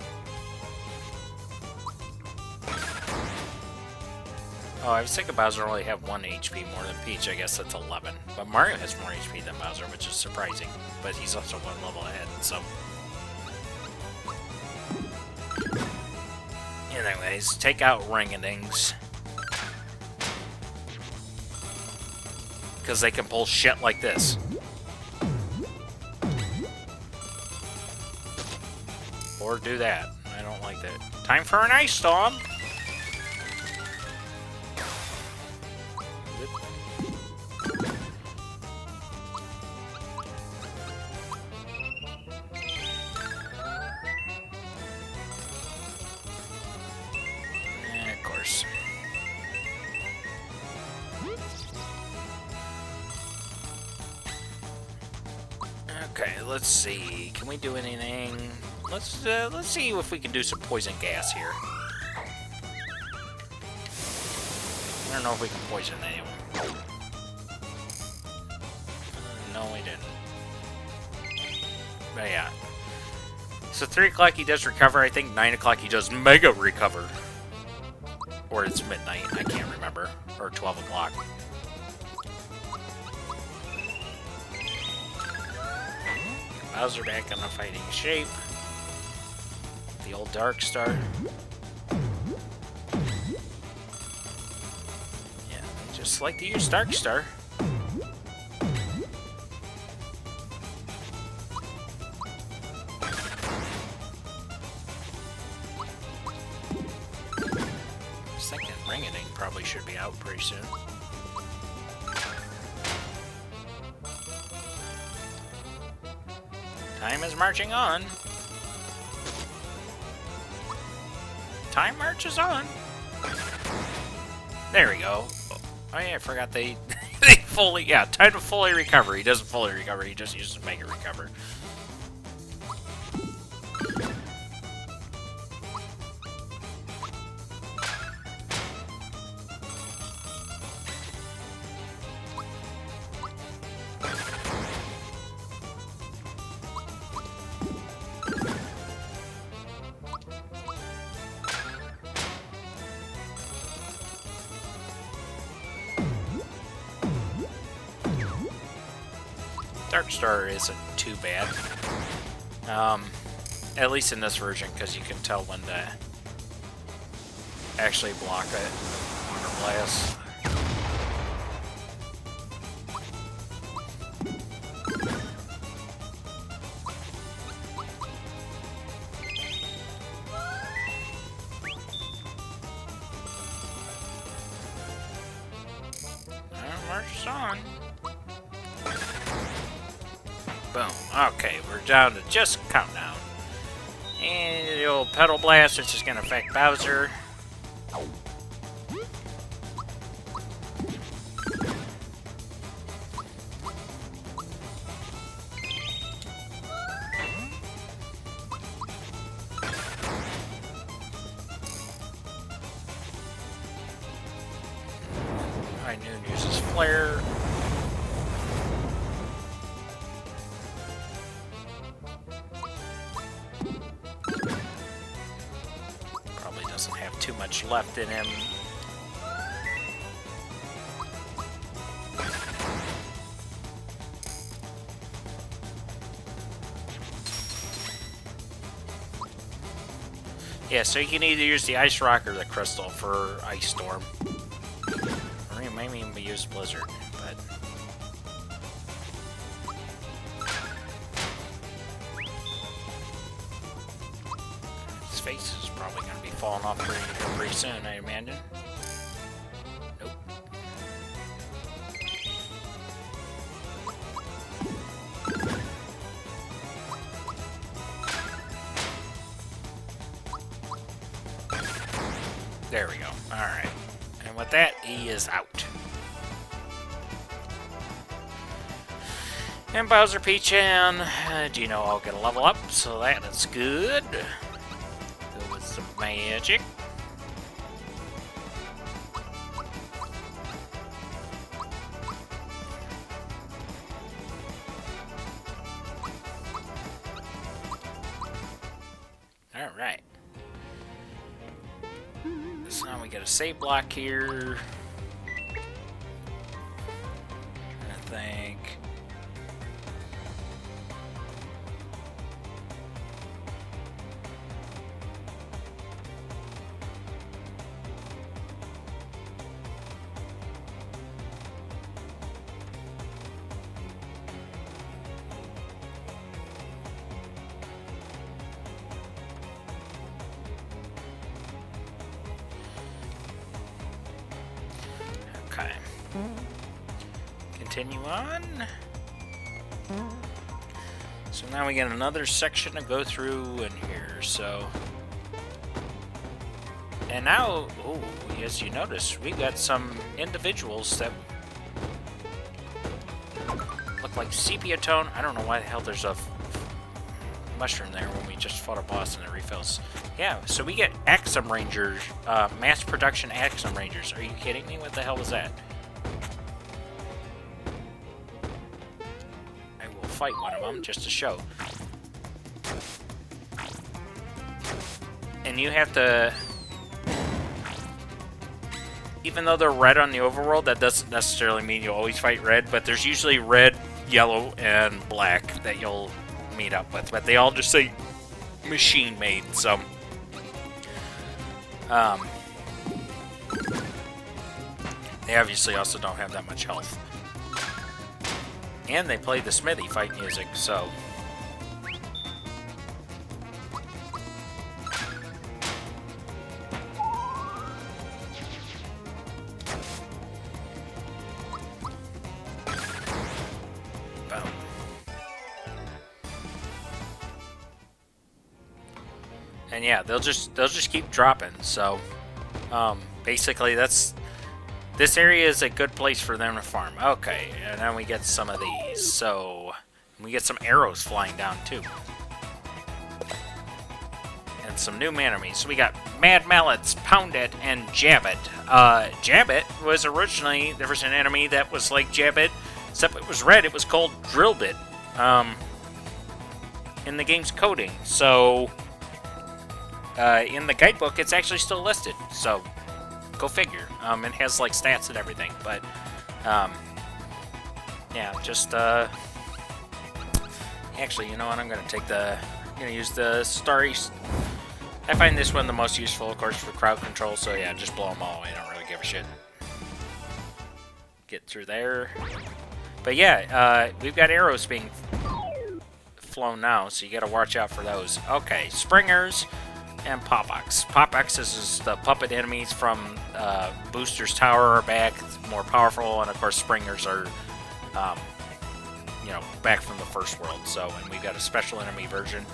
Oh, I was thinking Bowser only had 1 HP more than Peach. I guess that's 11. But Mario has more HP than Bowser, which is surprising. But he's also 1 level ahead, so... Anyways, take out Ring-a-Dings. Because they can pull shit like this. Or do that. I don't like that. Time for an Ice Storm! Of course. Okay, let's see. Can we do anything? Let's see if we can do some poison gas here. I don't know if we can poison anyone. No, we didn't. But yeah. So 3 o'clock he does recover. I think 9 o'clock he does mega recover. Or it's midnight. I can't remember. Or 12 o'clock. Bowser back in the fighting shape. The old Dark Star. Yeah, just like to use Dark Star. probably should be out pretty soon. Time is marching on. Time marches on. There we go. Oh yeah, I forgot they fully, yeah, time to fully recover. He doesn't fully recover, he just uses to make it recover. Dark Star isn't too bad. At least in this version, because you can tell when to actually block it under blast. Marches on. Boom. Okay, we're down to just countdown. And the old Petal Blast, which is going to affect Bowser. High Noon uses Flare. Doesn't have too much left in him. Yeah, so you can either use the Ice Rock or the Crystal for Ice Storm. Or maybe even use Blizzard, but... his face is probably going to be falling off pretty soon, I imagine. Nope. There we go. Alright. And with that, he is out. And Bowser, Peach, and Geno all get a level up, so that is good. Go with some magic. Alright. So now we get a save block here. I think. Okay. Continue on. So now we got another section to go through in here, so... And now, oh, as you notice, we got some individuals that look like sepia tone. I don't know why the hell there's a mushroom there when we just fought a boss and it refills. Yeah, so we get Axum Rangers, mass production Axum Rangers. Are you kidding me? What the hell was that? I will fight one of them just to show. And you have to... Even though they're red on the overworld, that doesn't necessarily mean you'll always fight red, but there's usually red, yellow, and black that you'll meet up with. But they all just say machine-made, so... they obviously also don't have that much health. And they play the Smithy fight music, so... Boom. And yeah, they'll just keep dropping. So basically, this area is a good place for them to farm. Okay, and then we get some of these. So we get some arrows flying down too. And some new enemies. So we got Mad Mallets, Poundit, and Jabbit. Jabbit was originally, there was an enemy that was like Jabbit, except it was red. It was called Drillbit in the game's coding. So in the guidebook, it's actually still listed. So go figure. It has like stats and everything. But yeah, just actually, you know what? I'm gonna use the starry. I find this one the most useful, of course, for crowd control, so yeah, just blow them all away. I don't really give a shit. Get through there. But yeah, we've got arrows being flown now, so you gotta watch out for those. Okay, Springers and Popox. Popox is the puppet enemies from Booster's Tower are back, more powerful, and of course Springers are, you know, back from the first world. So, and we've got a special enemy version.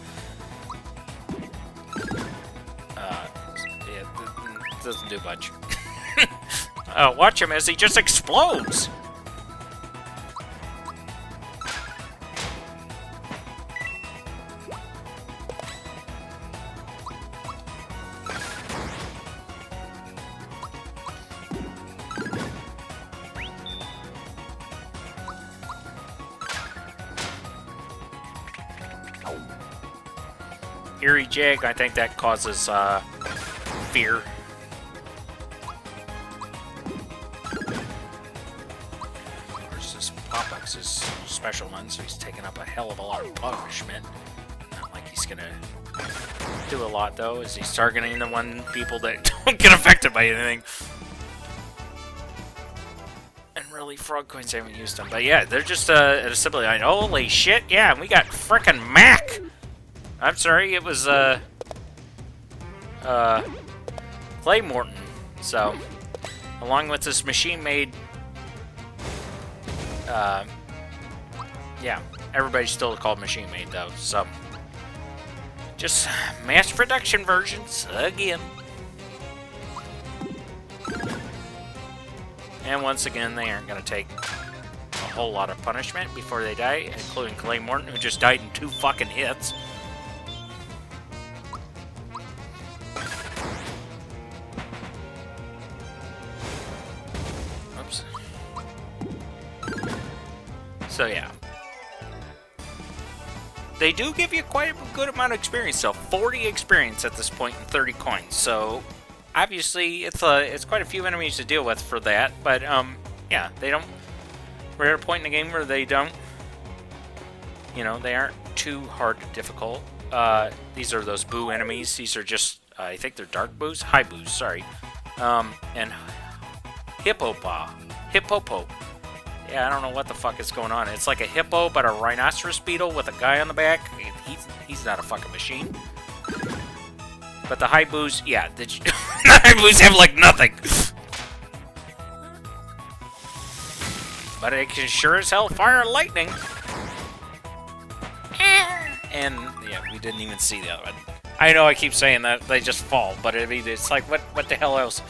It doesn't do much. Watch him as he just explodes! Eerie Jag, I think that causes fear. Of course, this Popox is special one, so he's taking up a hell of a lot of punishment. Not like he's gonna do a lot, though, as he's targeting the people that don't get affected by anything. And really, frog coins haven't used them. But yeah, they're just simply like, holy shit, yeah, we got frickin' Mac! I'm sorry, it was, Clay Morton. So, along with this machine-made, yeah, everybody's still called machine-made, though, so. Just mass production versions, again. And once again, they aren't going to take a whole lot of punishment before they die, including Clay Morton, who just died in 2 fucking hits. So yeah, they do give you quite a good amount of experience. So 40 experience at this point and 30 coins. So obviously it's quite a few enemies to deal with for that. But yeah, they don't. We're at a point in the game where they don't. You know, they aren't too hard or difficult. These are those boo enemies. These are just I think they're dark boos, high boos. Sorry, and Hippopo. Yeah, I don't know what the fuck is going on. It's like a hippo, but a rhinoceros beetle with a guy on the back. He's not a fucking machine. But the Haibus, yeah, the Haibus have like nothing. But it can sure as hell fire lightning. And yeah, we didn't even see the other one. I know I keep saying that they just fall, but I mean, it's like what the hell else?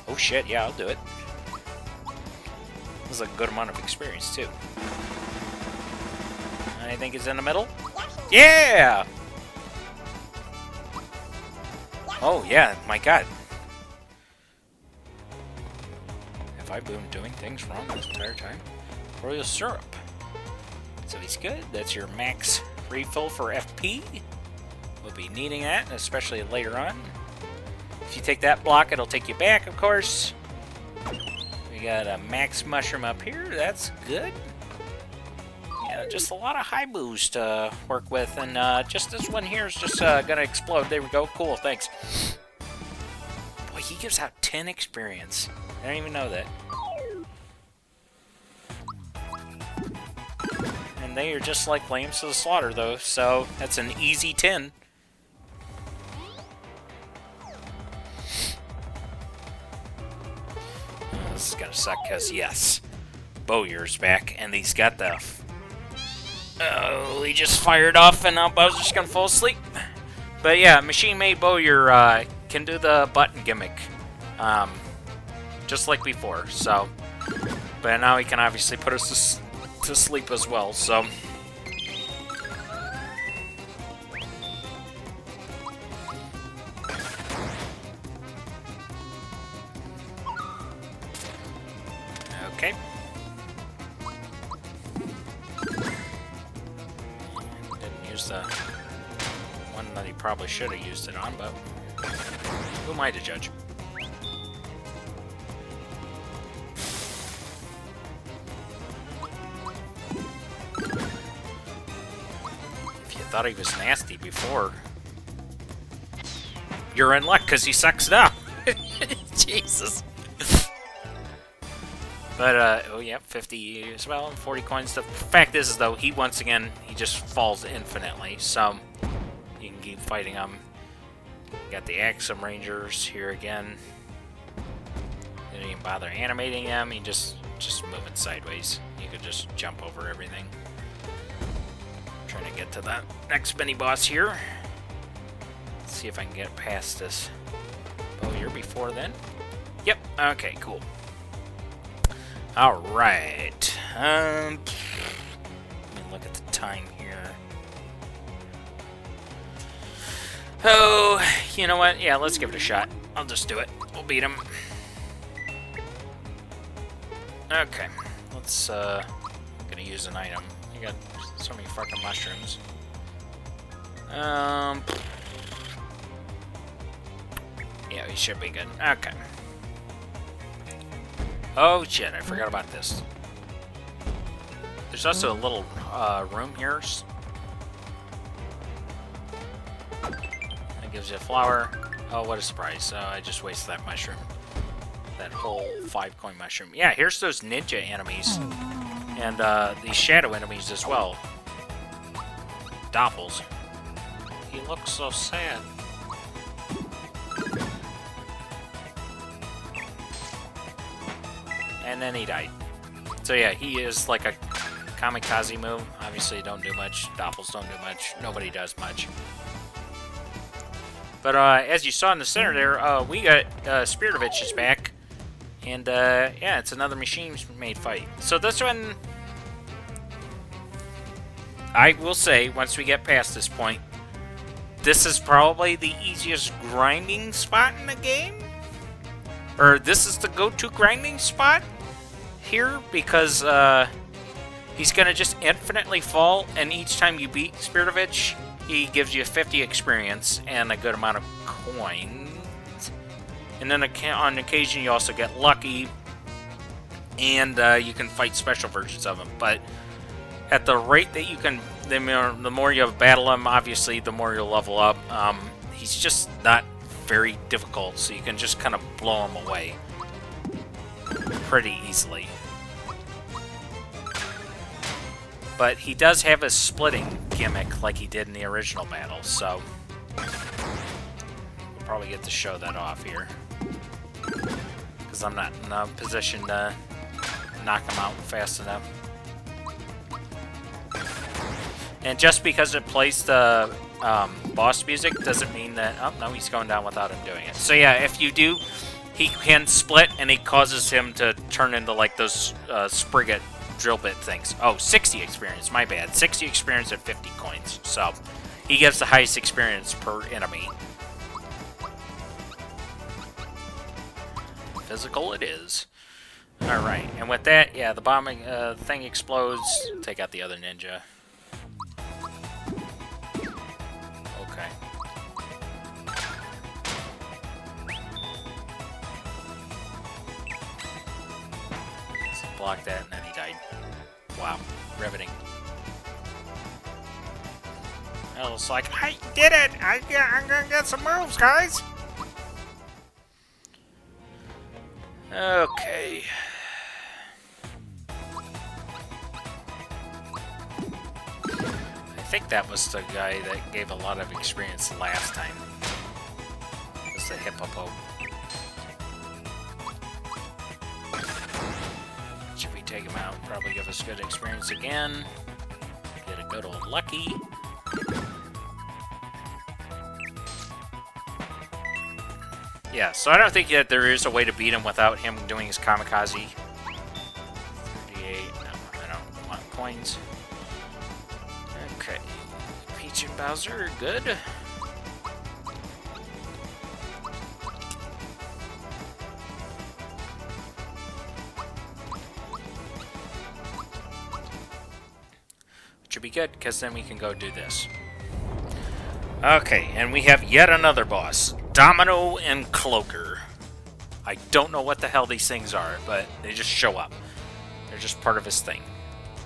Oh shit, yeah, I'll do it. This is a good amount of experience, too. I think it's in the middle. Yeah! Oh, yeah, my god. Have I been doing things wrong this entire time? Royal Syrup. So he's good. That's your max refill for FP. We'll be needing that, especially later on. If you take that block, it'll take you back, of course. We got a max mushroom up here. That's good. Yeah, just a lot of high boost to work with, and just this one here is just gonna explode. There we go. Cool. Thanks. Boy, he gives out 10 experience. I didn't even know that. And they are just like lambs to the slaughter, though. So that's an easy 10. This is gonna suck because, yes, Bowyer's back, and he's got the Oh, he just fired off, and now Bowser's gonna fall asleep. But yeah, machine-made Bowyer can do the button gimmick, just like before. So, but now he can obviously put us to sleep as well. So. Okay. Didn't use the one that he probably should have used it on, but who am I to judge? If you thought he was nasty before, you're in luck because he sucks now. Jesus. But, oh yeah, 50 as well, 40 coins. The fact is, though, he, once again, he just falls infinitely, so you can keep fighting him. Got the Axum Rangers here again. Didn't even bother animating them, he just moving sideways. You could just jump over everything. Trying to get to that next mini-boss here. Let's see if I can get past this. Oh, you're before then? Yep, okay, cool. Alright, let me look at the time here. Oh, you know what? Yeah, let's give it a shot. I'll just do it. We'll beat him. Okay, let's, I'm gonna use an item. You got so many fucking mushrooms. Yeah, he should be good. Okay. Oh shit, I forgot about this. There's also a little room here. That gives you a flower. Oh, what a surprise. I just wasted that mushroom. That whole 5-coin mushroom. Yeah, here's those ninja enemies. And these shadow enemies as well. Doppels. He looks so sad. And then he died. So yeah, he is like a kamikaze move. Obviously don't do much. Doppels don't do much. Nobody does much. But as you saw in the center there, we got Spiritovich is back. And yeah, it's another machine-made fight. So this one, I will say, once we get past this point, this is probably the easiest grinding spot in the game. Or this is the go-to grinding spot here, because he's going to just infinitely fall, and each time you beat Spiritovich, he gives you 50 experience and a good amount of coins. And then on occasion you also get lucky, and you can fight special versions of him. But at the rate that you can, the more you battle him, obviously, the more you'll level up. He's just not very difficult, so you can just kind of blow him away pretty easily. But he does have a splitting gimmick like he did in the original battle, so we'll probably get to show that off here, because I'm not in a position to knock him out fast enough. And just because it plays the boss music doesn't mean that... Oh, no, he's going down without him doing it. So yeah, if you do, he can split, and it causes him to turn into like those Sprigget drill bit things. Oh, 60 experience, my bad. 60 experience at 50 coins. So he gets the highest experience per enemy. Physical it is. Alright, and with that, yeah, the bombing thing explodes. Take out the other ninja. Okay. Let's block that, and then he died. Wow, riveting. It was like, I did it! I'm gonna get some moves, guys! Okay. I think that was the guy that gave a lot of experience last time. It was the Hippopo. Should we take him out? Probably give us good experience again. Get a Good old Lucky. Yeah, so I don't think that there is a way to beat him without him doing his kamikaze. 38. No, I don't want coins. Okay. Peach and Bowser are good. Which would be good, because then we can go do this. Okay, and we have yet another boss. Domino and Cloaker. I don't know what the hell these things are, but they just show up. They're just part of his thing.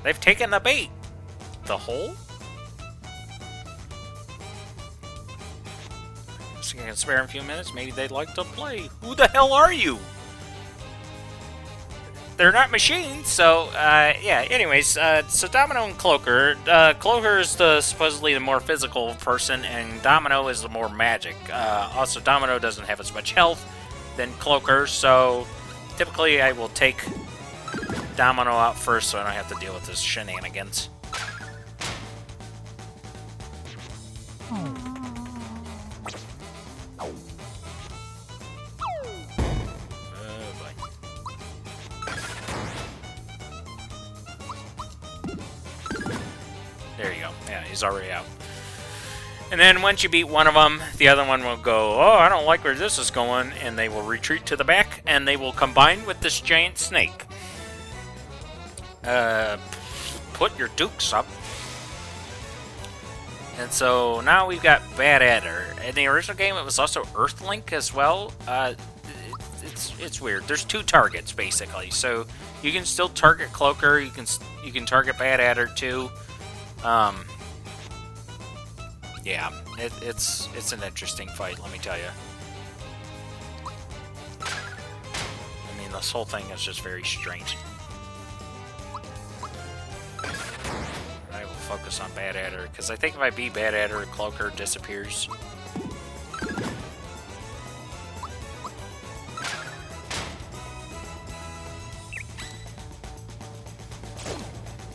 They've taken the bait. The hole? So you can spare a few minutes. Maybe they'd like to play. Who the hell are you? They're not machines, so, yeah, anyways, so Domino and Cloaker. Cloaker is supposedly the more physical person, and Domino is the more magic. Also, Domino doesn't have as much health than Cloaker, so typically I will take Domino out first so I don't have to deal with his shenanigans. There you go. Yeah, he's already out. And then once you beat one of them, the other one will go, oh, I don't like where this is going, and they will retreat to the back, and they will combine with this giant snake. Put your dukes up. And so now we've got Bad Adder. In the original game, it was also Earthlink as well. It's weird. There's two targets, basically. So you can still target Cloaker. You can target Bad Adder, too. Yeah, it's an interesting fight, let me tell you. I mean, this whole thing is just very strange. I will focus on Bad Adder, because I think if I beat Bad Adder, Cloaker disappears.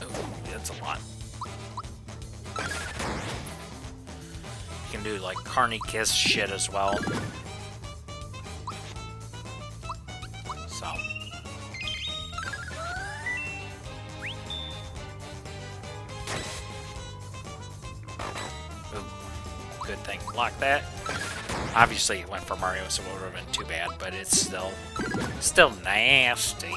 Ooh, that's a lot. Do like Carney Kiss shit as well. So. Ooh, good thing. Block that. Obviously it went for Mario, so it would have been too bad, but it's still nasty.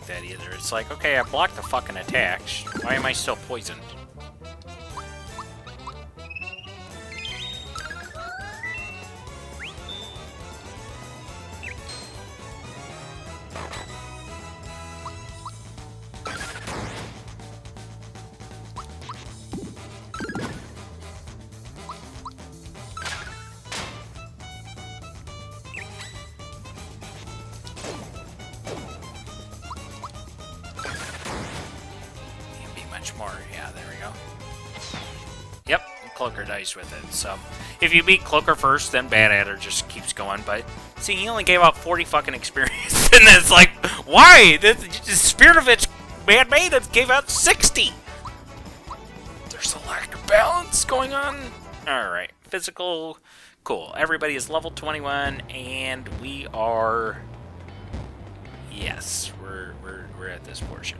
That either. It's like, okay, I blocked the fucking attack. Why am I still poisoned? More. Yeah, there we go. Yep, Cloaker dies with it. So, if you beat Cloaker first, then Bad Adder just keeps going. But, see, he only gave out 40 fucking experience. And it's like, why? The Spirit of it's man-made it gave out 60. There's a lack of balance going on. Alright, physical. Cool. Everybody is level 21, and we are... Yes, we're at this portion.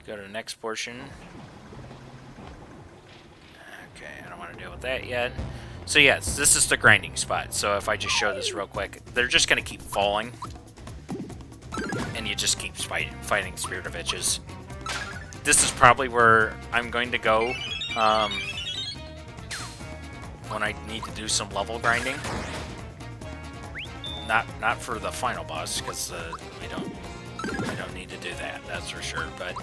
Go to the next portion. Okay, I don't want to deal with that yet. So yes, this is the grinding spot. So if I just show this real quick, they're just going to keep falling. And you just keep fighting Spirit of Itches. This is probably where I'm going to go when I need to do some level grinding. Not for the final boss, because we don't need to do that, that's for sure, but...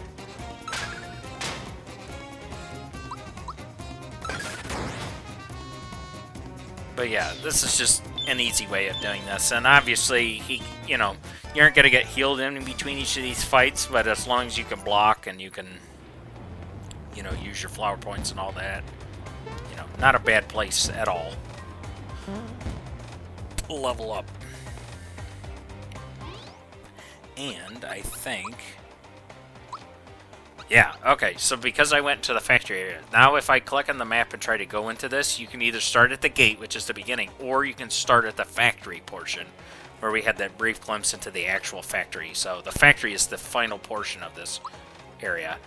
But yeah, this is just an easy way of doing this. And obviously, you aren't going to get healed in between each of these fights, but as long as you can block and you can, use your flower points and all that, not a bad place at all. Level up. And I think... Yeah, okay, so because I went to the factory area, now if I click on the map and try to go into this, you can either start at the gate, which is the beginning, or you can start at the factory portion, where we had that brief glimpse into the actual factory. So the factory is the final portion of this area.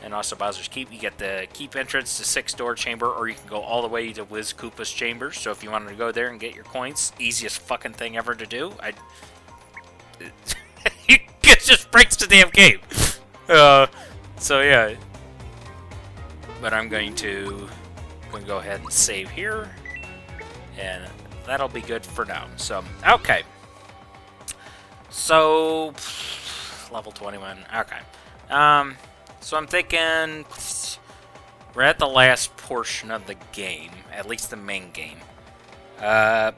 And also Bowser's Keep, you get the Keep entrance, the 6-door chamber, or you can go all the way to Wiz Koopa's chambers. So if you wanted to go there and get your coins, easiest fucking thing ever to do. It just breaks the damn game. So yeah, but I'm going to go ahead and save here, and that'll be good for now. So, okay. So, level 21, okay. So I'm thinking we're at the last portion of the game, at least the main game. I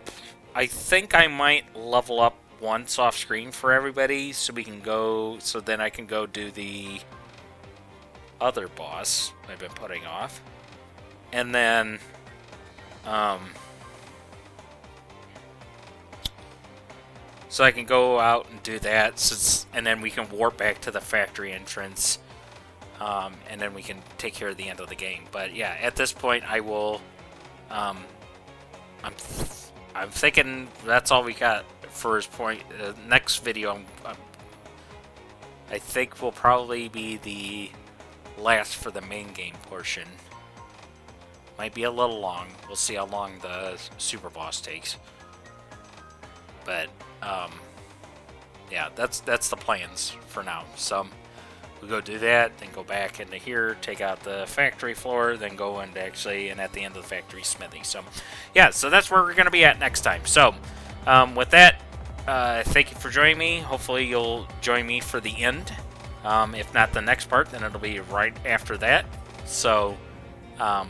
think I might level up once off screen for everybody, so we can go, so then I can go do the other boss I've been putting off, and then so I can go out and do that, and then we can warp back to the factory entrance, and then we can take care of the end of the game. But yeah, at this point I will I'm thinking that's all we got for his point. Next video I think will probably be the last for the main game portion. Might be a little long. We'll see how long the super boss takes. But yeah, that's the plans for now. So we go do that, then go back into here, take out the factory floor, then go into and at the end of the factory smithy. So yeah, so that's where we're gonna be at next time. So with that, thank you for joining me. Hopefully you'll join me for the end. If not the next part, then it'll be right after that. So, by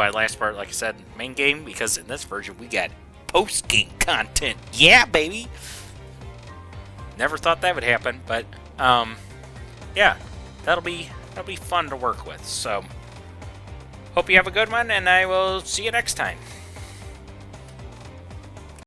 last part, like I said, main game, because in this version we got post-game content. Yeah, baby! Never thought that would happen, but, yeah, that'll be fun to work with. So, hope you have a good one, and I will see you next time.